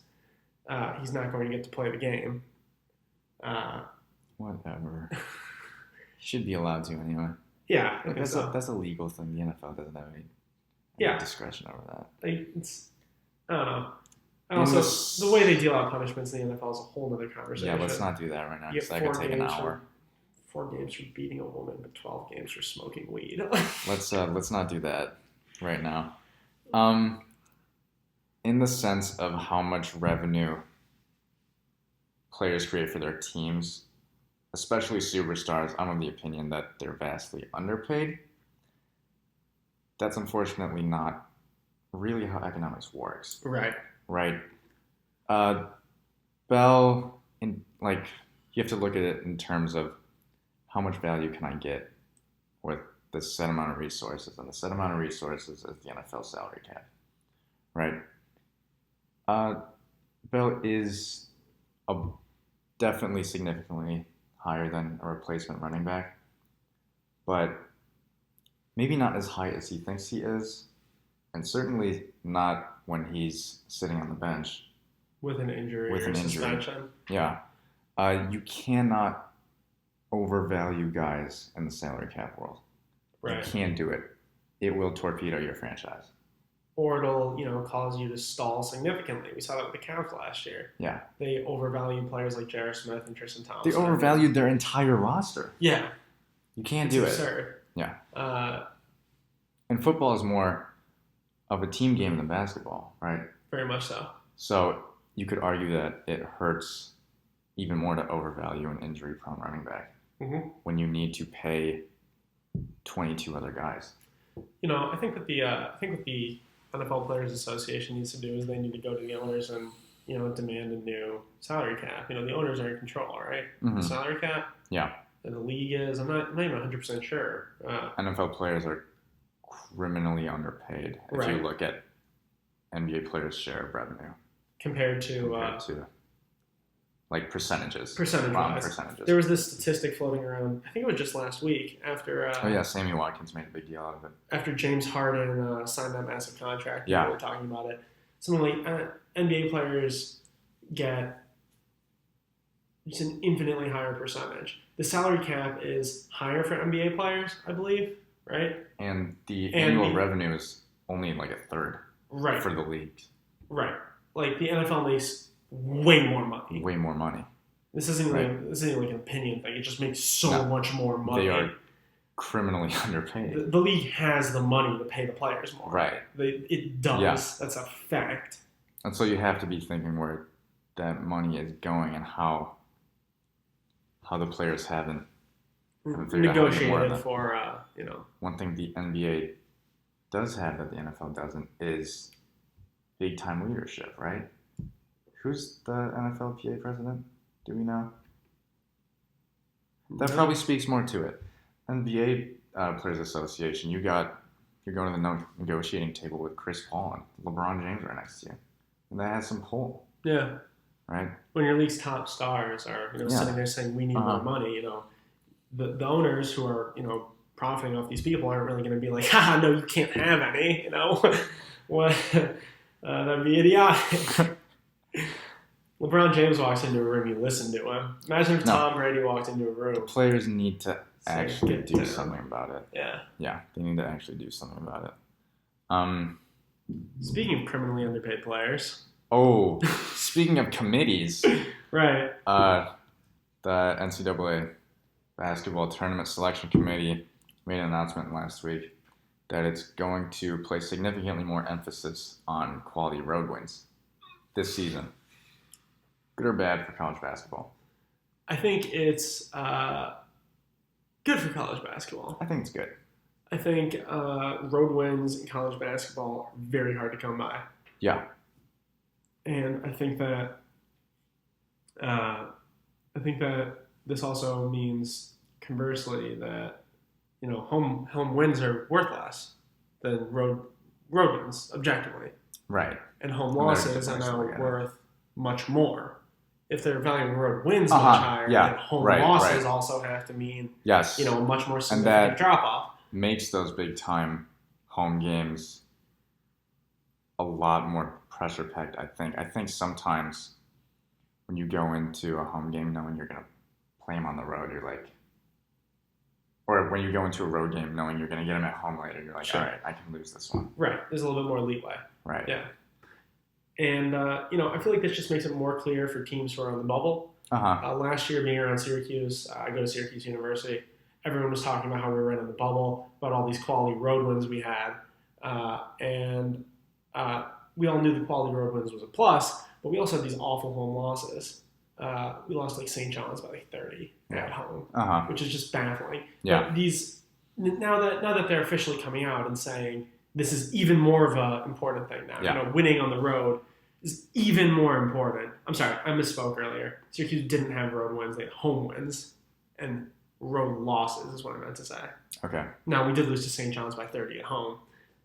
Speaker 1: he's not going to get to play the game.
Speaker 2: Whatever. He should be allowed to anyway.
Speaker 1: Yeah, I
Speaker 2: But
Speaker 1: think so.
Speaker 2: that's a legal thing. The NFL doesn't have any discretion over that.
Speaker 1: I don't know. And
Speaker 2: In
Speaker 1: also,
Speaker 2: this-
Speaker 1: the way they deal out punishments in the NFL is a whole other conversation.
Speaker 2: Yeah, let's not do that right now
Speaker 1: You
Speaker 2: because
Speaker 1: get
Speaker 2: that could take an hour.
Speaker 1: 4 games for beating a woman, but 12 games for smoking weed.
Speaker 2: Let's not do that right now. In the sense of how much revenue players create for their teams, especially superstars, I'm of the opinion that they're vastly underpaid. That's unfortunately not really how economics works,
Speaker 1: Right.
Speaker 2: right? Bell, you have to look at it in terms of how much value can I get with the set amount of resources, and the set amount of resources is the NFL salary cap, right? Bell is definitely significantly higher than a replacement running back, but maybe not as high as he thinks he is, and certainly not when he's sitting on the bench
Speaker 1: with an injury or suspension.
Speaker 2: Yeah. You cannot overvalue guys in the salary cap world.
Speaker 1: Right.
Speaker 2: You can't do it. It will torpedo your franchise.
Speaker 1: Or it'll, cause you to stall significantly. We saw that with the Cavs last year.
Speaker 2: Yeah.
Speaker 1: They overvalued players like J.R. Smith and Tristan Thompson.
Speaker 2: They overvalued their entire roster.
Speaker 1: Yeah.
Speaker 2: You can't do it.
Speaker 1: It's absurd.
Speaker 2: Yeah. And football is more of a team game than basketball, right?
Speaker 1: Very much so.
Speaker 2: So you could argue that it hurts even more to overvalue an injury-prone running back when you need to pay 22 other guys.
Speaker 1: I think what the NFL Players Association needs to do is they need to go to the owners and demand a new salary cap. The owners are in control, right? The salary cap.
Speaker 2: Yeah.
Speaker 1: And the league is. I'm not even 100% sure.
Speaker 2: NFL players are criminally underpaid if you look at NBA players' share of revenue
Speaker 1: compared to
Speaker 2: like percentages.
Speaker 1: Percentage-wise. There was this statistic floating around, I think it was just last week, after...
Speaker 2: Sammy Watkins made a big deal out of it.
Speaker 1: After James Harden signed that massive contract, we were talking about it. Something like NBA players get just an infinitely higher percentage. The salary cap is higher for NBA players, I believe, right?
Speaker 2: And the annual revenue is only like a third for the leagues.
Speaker 1: Right. Like the NFL makes way more money.
Speaker 2: Way more money.
Speaker 1: This isn't like an opinion thing. It just makes so much more money.
Speaker 2: They are criminally underpaid.
Speaker 1: The league has the money to pay the players more.
Speaker 2: Right.
Speaker 1: It does. Yeah. That's a fact.
Speaker 2: And so you have to be thinking where that money is going and how the players haven't
Speaker 1: negotiated for.
Speaker 2: One thing the NBA does have that the NFL doesn't is big time leadership, right? Who's the NFLPA president? Do we know? That probably speaks more to it. NBA Players Association, you're going to the negotiating table with Chris Paul and LeBron James right next to you. And that has some pull.
Speaker 1: Yeah.
Speaker 2: Right?
Speaker 1: When your league's top stars are sitting there saying, we need more money, the owners who are, profiting off these people aren't really going to be like, no, you can't have any, What? That'd be idiotic. LeBron James walks into a room, you listen to him. Imagine if Tom Brady walked into a room.
Speaker 2: The players need to actually do something about it.
Speaker 1: Yeah.
Speaker 2: Yeah, they need to actually do something about it.
Speaker 1: Speaking of criminally underpaid players.
Speaker 2: Oh, speaking of committees.
Speaker 1: Right.
Speaker 2: The NCAA Basketball Tournament Selection Committee made an announcement last week that it's going to place significantly more emphasis on quality road wins this season. Good or bad for college basketball?
Speaker 1: I think it's good for college basketball.
Speaker 2: I think it's good.
Speaker 1: I think road wins in college basketball are very hard to come by.
Speaker 2: Yeah.
Speaker 1: And I think that this also means conversely that home wins are worth less than road wins objectively.
Speaker 2: Right.
Speaker 1: And home losses are now worth much more. If they're valuing road wins much higher, then home losses also have to mean a much more significant drop off.
Speaker 2: Makes those big time home games a lot more pressure packed, I think. I think sometimes when you go into a home game knowing you're going to play them on the road, you're like, or when you go into a road game knowing you're going to get them at home later, you're like, all right, I can lose this one.
Speaker 1: Right. There's a little bit more leeway.
Speaker 2: Right.
Speaker 1: Yeah. And, I feel like this just makes it more clear for teams who are on the bubble. Last year, being around Syracuse, I go to Syracuse University, everyone was talking about how we were in the bubble, about all these quality road wins we had. And we all knew the quality road wins was a plus, but we also had these awful home losses. We lost like St. John's by like 30 at home, which is just baffling.
Speaker 2: Yeah.
Speaker 1: But these now that they're officially coming out and saying this is even more of an important thing now.
Speaker 2: Yeah.
Speaker 1: Winning on the road is even more important. I'm sorry, I misspoke earlier. Syracuse didn't have road wins; they had home wins, and road losses is what I meant to say.
Speaker 2: Okay.
Speaker 1: Now, we did lose to St. John's by 30 at home,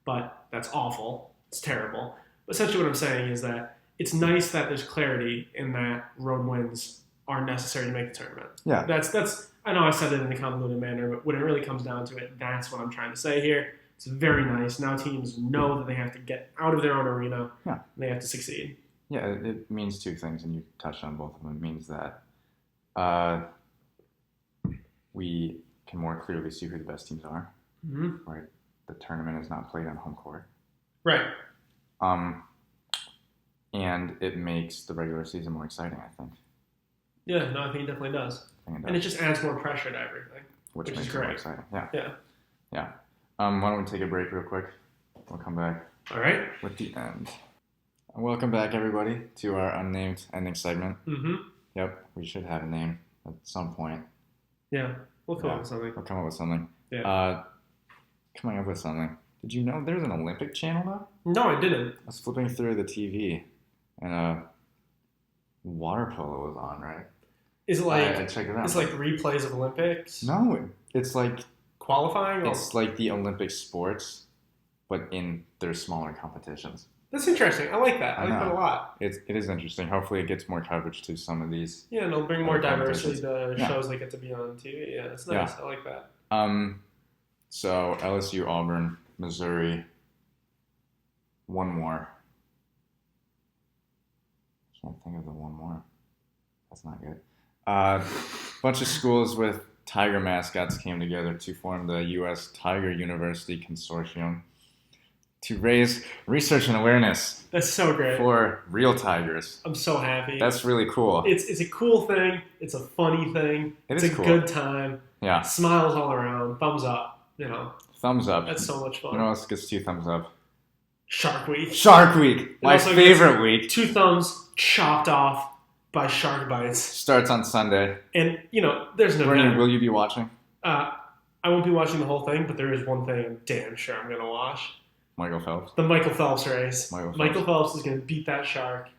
Speaker 1: but that's awful. It's terrible. But essentially what I'm saying is that it's nice that there's clarity in that road wins are necessary to make the tournament.
Speaker 2: Yeah.
Speaker 1: That's. I know I said it in a convoluted manner, but when it really comes down to it, that's what I'm trying to say here. It's very nice. Now teams know that they have to get out of their own arena.
Speaker 2: Yeah.
Speaker 1: And they have to succeed.
Speaker 2: Yeah, it means two things, and you touched on both of them. It means that we can more clearly see who the best teams are.
Speaker 1: Mm-hmm.
Speaker 2: Right. The tournament is not played on home court.
Speaker 1: Right.
Speaker 2: And it makes the regular season more exciting, I think.
Speaker 1: Yeah, no, I think it definitely does. And it just adds more pressure to everything. Which
Speaker 2: makes
Speaker 1: is
Speaker 2: it more
Speaker 1: great.
Speaker 2: exciting. Yeah.
Speaker 1: Yeah.
Speaker 2: Why don't we take a break real quick? We'll come back.
Speaker 1: All right.
Speaker 2: With the end. Welcome back, everybody, to our unnamed ending segment.
Speaker 1: Mm-hmm.
Speaker 2: Yep, we should have a name at some point.
Speaker 1: Yeah, we'll come up with something.
Speaker 2: We'll come up with something.
Speaker 1: Yeah.
Speaker 2: Coming up with something. Did you know there's an Olympic channel, though?
Speaker 1: No, I didn't.
Speaker 2: I was flipping through the TV, and water polo was on, right?
Speaker 1: Is it like
Speaker 2: I checked it out.
Speaker 1: It's like replays of Olympics?
Speaker 2: No, it's like
Speaker 1: qualifying.
Speaker 2: It's like the Olympic sports, but in their smaller competitions.
Speaker 1: That's interesting. I like that. I like that a lot.
Speaker 2: It is interesting. Hopefully, it gets more coverage to some of these.
Speaker 1: Yeah, and it'll bring more diversity to shows that get to be on TV. Yeah, it's nice.
Speaker 2: Yeah.
Speaker 1: I like that.
Speaker 2: So LSU, Auburn, Missouri. One more. I can't think of the one more. That's not good. Bunch of schools with tiger mascots came together to form the U.S. Tiger University Consortium to raise research and awareness.
Speaker 1: That's so great.
Speaker 2: For real tigers.
Speaker 1: I'm so happy.
Speaker 2: That's really cool.
Speaker 1: It's a cool thing. It's a funny thing. It's a
Speaker 2: cool.
Speaker 1: good time.
Speaker 2: Yeah.
Speaker 1: Smiles all around. Thumbs up.
Speaker 2: Thumbs up.
Speaker 1: That's so much fun.
Speaker 2: You know what else gets 2 thumbs up?
Speaker 1: Shark Week.
Speaker 2: Shark Week. My favorite week.
Speaker 1: 2 thumbs chopped off by shark bites.
Speaker 2: Starts on Sunday.
Speaker 1: And, there's no...
Speaker 2: Bernie, will you be watching?
Speaker 1: I won't be watching the whole thing, but there is one thing I'm damn sure I'm going to watch.
Speaker 2: Michael Phelps.
Speaker 1: The Michael Phelps race. Michael Phelps is going to beat that shark.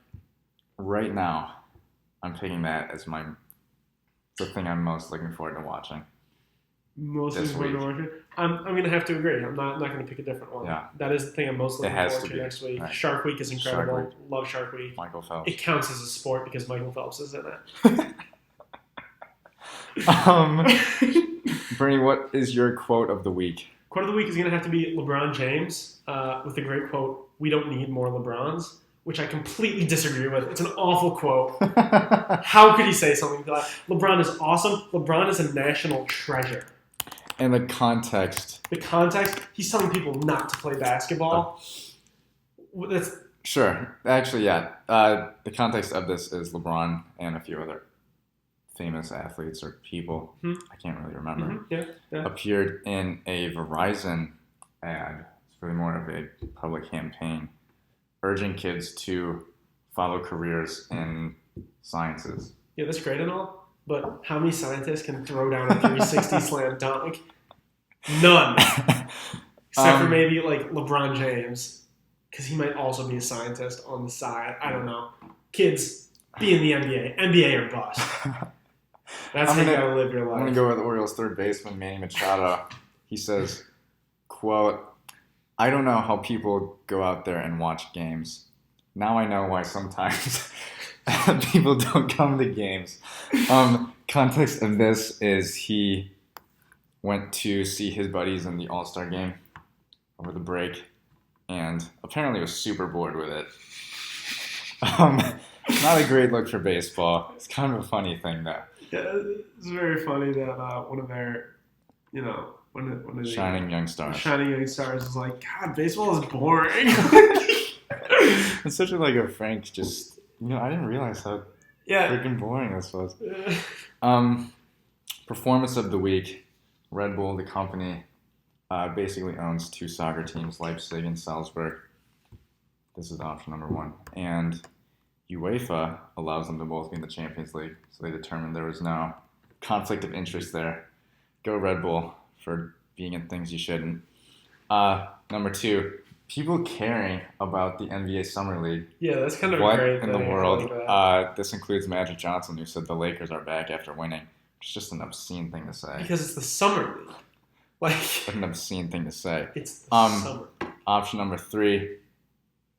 Speaker 2: Right now, I'm picking that as the thing I'm most looking forward to watching.
Speaker 1: Most looking forward to watching? I'm going to have to agree. I'm not going to pick a different one.
Speaker 2: Yeah.
Speaker 1: That is the thing I'm most looking forward to next week.
Speaker 2: Right.
Speaker 1: Shark Week is incredible. Love Shark Week.
Speaker 2: Michael Phelps.
Speaker 1: It counts as a sport because Michael Phelps is in
Speaker 2: it. Bernie, what is your quote of the week?
Speaker 1: Quote of the week is going to have to be LeBron James with the great quote, "We don't need more LeBrons," which I completely disagree with. It's an awful quote. How could he say something like that? LeBron is awesome. LeBron is a national treasure.
Speaker 2: And the context.
Speaker 1: He's telling people not to play basketball. That's
Speaker 2: sure. Actually, yeah. The context of this is LeBron and a few other famous athletes or people, I can't really remember, appeared in a Verizon ad. It's really more of a public campaign urging kids to follow careers in sciences.
Speaker 1: Yeah, that's great and all, but how many scientists can throw down a 360 slam dunk? None. Except for maybe like LeBron James, because he might also be a scientist on the side. I don't know. Kids, be in the NBA. NBA or bust. That's how you gotta live your life.
Speaker 2: I'm going to go with Orioles third baseman Manny Machado. He says, quote, "I don't know how people go out there and watch games. Now I know why sometimes people don't come to games." Context of this is he went to see his buddies in the All-Star game over the break and apparently was super bored with it. Not a great look for baseball. It's kind of a funny thing, though.
Speaker 1: Yeah, it's very funny that one of their, one of the
Speaker 2: shining young stars
Speaker 1: is like, God, baseball is boring.
Speaker 2: It's such a frank, just, I didn't realize how freaking boring this was. Performance of the week. Red Bull, the company, basically owns 2 soccer teams, Leipzig and Salzburg. This is option number 1. And UEFA allows them to both be in the Champions League, so they determined there was no conflict of interest there. Go Red Bull for being in things you shouldn't. Number 2, People caring about the NBA Summer League.
Speaker 1: Yeah, that's kind of a
Speaker 2: What
Speaker 1: great
Speaker 2: in
Speaker 1: thing.
Speaker 2: the
Speaker 1: I
Speaker 2: world?
Speaker 1: like that.
Speaker 2: This includes Magic Johnson, who said the Lakers are back after winning. It's just an obscene thing to say.
Speaker 1: Because it's the summer league. Like,
Speaker 2: An obscene thing to say.
Speaker 1: it's the summer.
Speaker 2: Option number 3,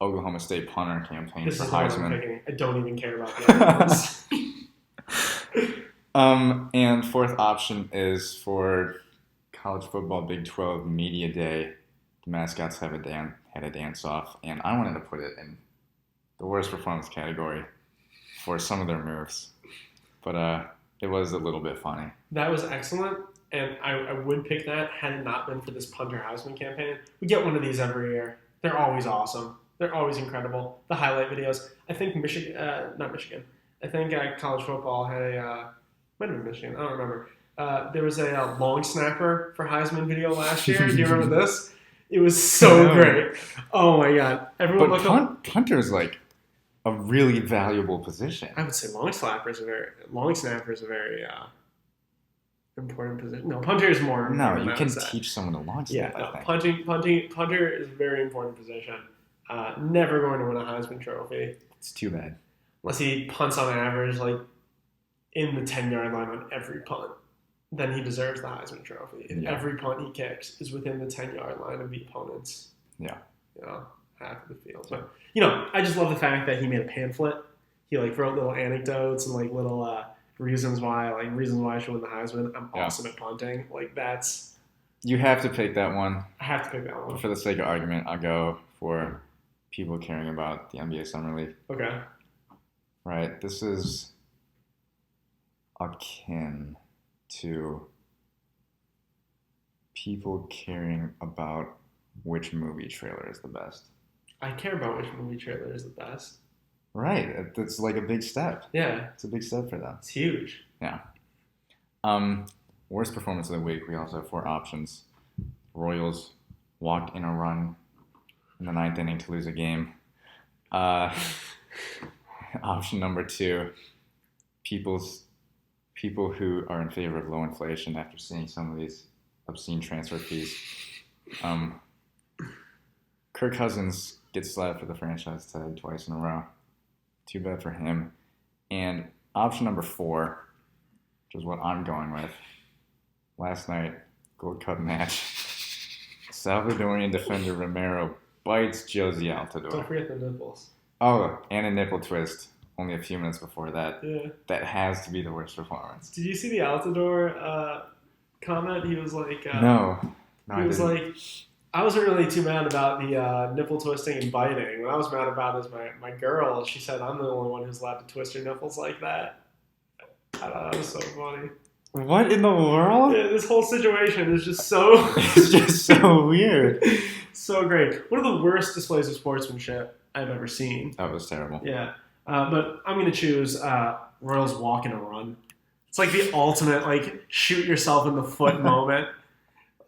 Speaker 2: Oklahoma State punter campaign
Speaker 1: This
Speaker 2: for
Speaker 1: is the one I'm
Speaker 2: Heisman.
Speaker 1: picking. I don't even care about the other ones.
Speaker 2: And fourth option is for college football Big 12 Media Day. The mascots had a dance off, and I wanted to put it in the worst performance category for some of their moves. But it was a little bit funny.
Speaker 1: That was excellent, and I would pick that had it not been for this punter Heisman campaign. We get one of these every year. They're always awesome. They're always incredible. The highlight videos. I think not Michigan. I think college football had might have been Michigan. I don't remember. There was a long snapper for Heisman video last year. Do you remember this? It was so great. Oh my god! Everyone
Speaker 2: But
Speaker 1: look up.
Speaker 2: punter is like a really valuable position.
Speaker 1: I would say long snapper is a very important position. No, punter is more.
Speaker 2: No,
Speaker 1: important,
Speaker 2: you
Speaker 1: I
Speaker 2: can
Speaker 1: would say.
Speaker 2: teach someone to launch
Speaker 1: Yeah,
Speaker 2: stuff,
Speaker 1: no,
Speaker 2: I think.
Speaker 1: punter is a very important position. Never going to win a Heisman Trophy
Speaker 2: It's too bad.
Speaker 1: unless he punts on average like in the 10-yard line on every punt. Then he deserves the Heisman Trophy. If
Speaker 2: Yeah.
Speaker 1: every punt he kicks is within the 10-yard line of the opponent's,
Speaker 2: Yeah.
Speaker 1: Half of the field. But I just love the fact that he made a pamphlet. He like wrote little anecdotes and like little reasons why I should win the Heisman. I'm awesome at punting. Like that's
Speaker 2: You have to pick that one.
Speaker 1: I have to pick that one.
Speaker 2: But for the sake of argument, I'll go for people caring about the NBA Summer League.
Speaker 1: Okay.
Speaker 2: Right? This is akin to people caring about which movie trailer is the best.
Speaker 1: I care about which movie trailer is the best.
Speaker 2: Right. It's like a big step.
Speaker 1: Yeah.
Speaker 2: It's a big step for them.
Speaker 1: It's huge.
Speaker 2: Yeah. Worst performance of the week, we also have 4 options. Royals walked in a run in the 9th inning to lose a game. Option number 2, people who are in favor of low inflation after seeing some of these obscene transfer fees. Kirk Cousins gets slapped for the franchise tag twice in a row. Too bad for him. And option number 4, which is what I'm going with. Last night, Gold Cup match. Salvadorian defender Romero bites Josie Altidore.
Speaker 1: Don't forget the nipples.
Speaker 2: Oh, and a nipple twist only a few minutes before that.
Speaker 1: Yeah.
Speaker 2: That has to be the worst performance.
Speaker 1: Did you see the Altidore comment? He was like,
Speaker 2: No,
Speaker 1: he was like, I wasn't really too mad about the nipple twisting and biting. What I was mad about is my girl. She said I'm the only one who's allowed to twist her nipples like that. I thought that was so funny.
Speaker 2: What in the world?
Speaker 1: Yeah, this whole situation is just so
Speaker 2: It's just so weird.
Speaker 1: so great. One of the worst displays of sportsmanship I've ever seen.
Speaker 2: That was terrible.
Speaker 1: Yeah. But I'm going to choose Royals walk and a run. It's like the ultimate, like, shoot yourself in the foot moment.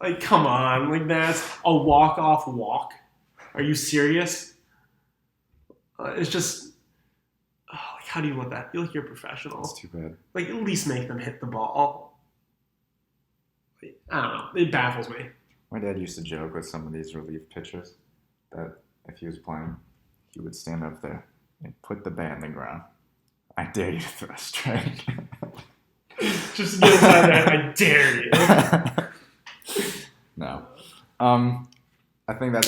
Speaker 1: Like, come on. Like, that's a walk-off walk. Are you serious? It's just, like, how do you want that? I feel like you're a professional.
Speaker 2: That's too bad.
Speaker 1: Like, at least make them hit the ball. I don't know. It baffles me.
Speaker 2: My dad used to joke with some of these relief pitchers that if he was playing, he would stand up there and put the bat in the ground. I dare you to throw a strike.
Speaker 1: Just get inside there. I dare you.
Speaker 2: No. I think that's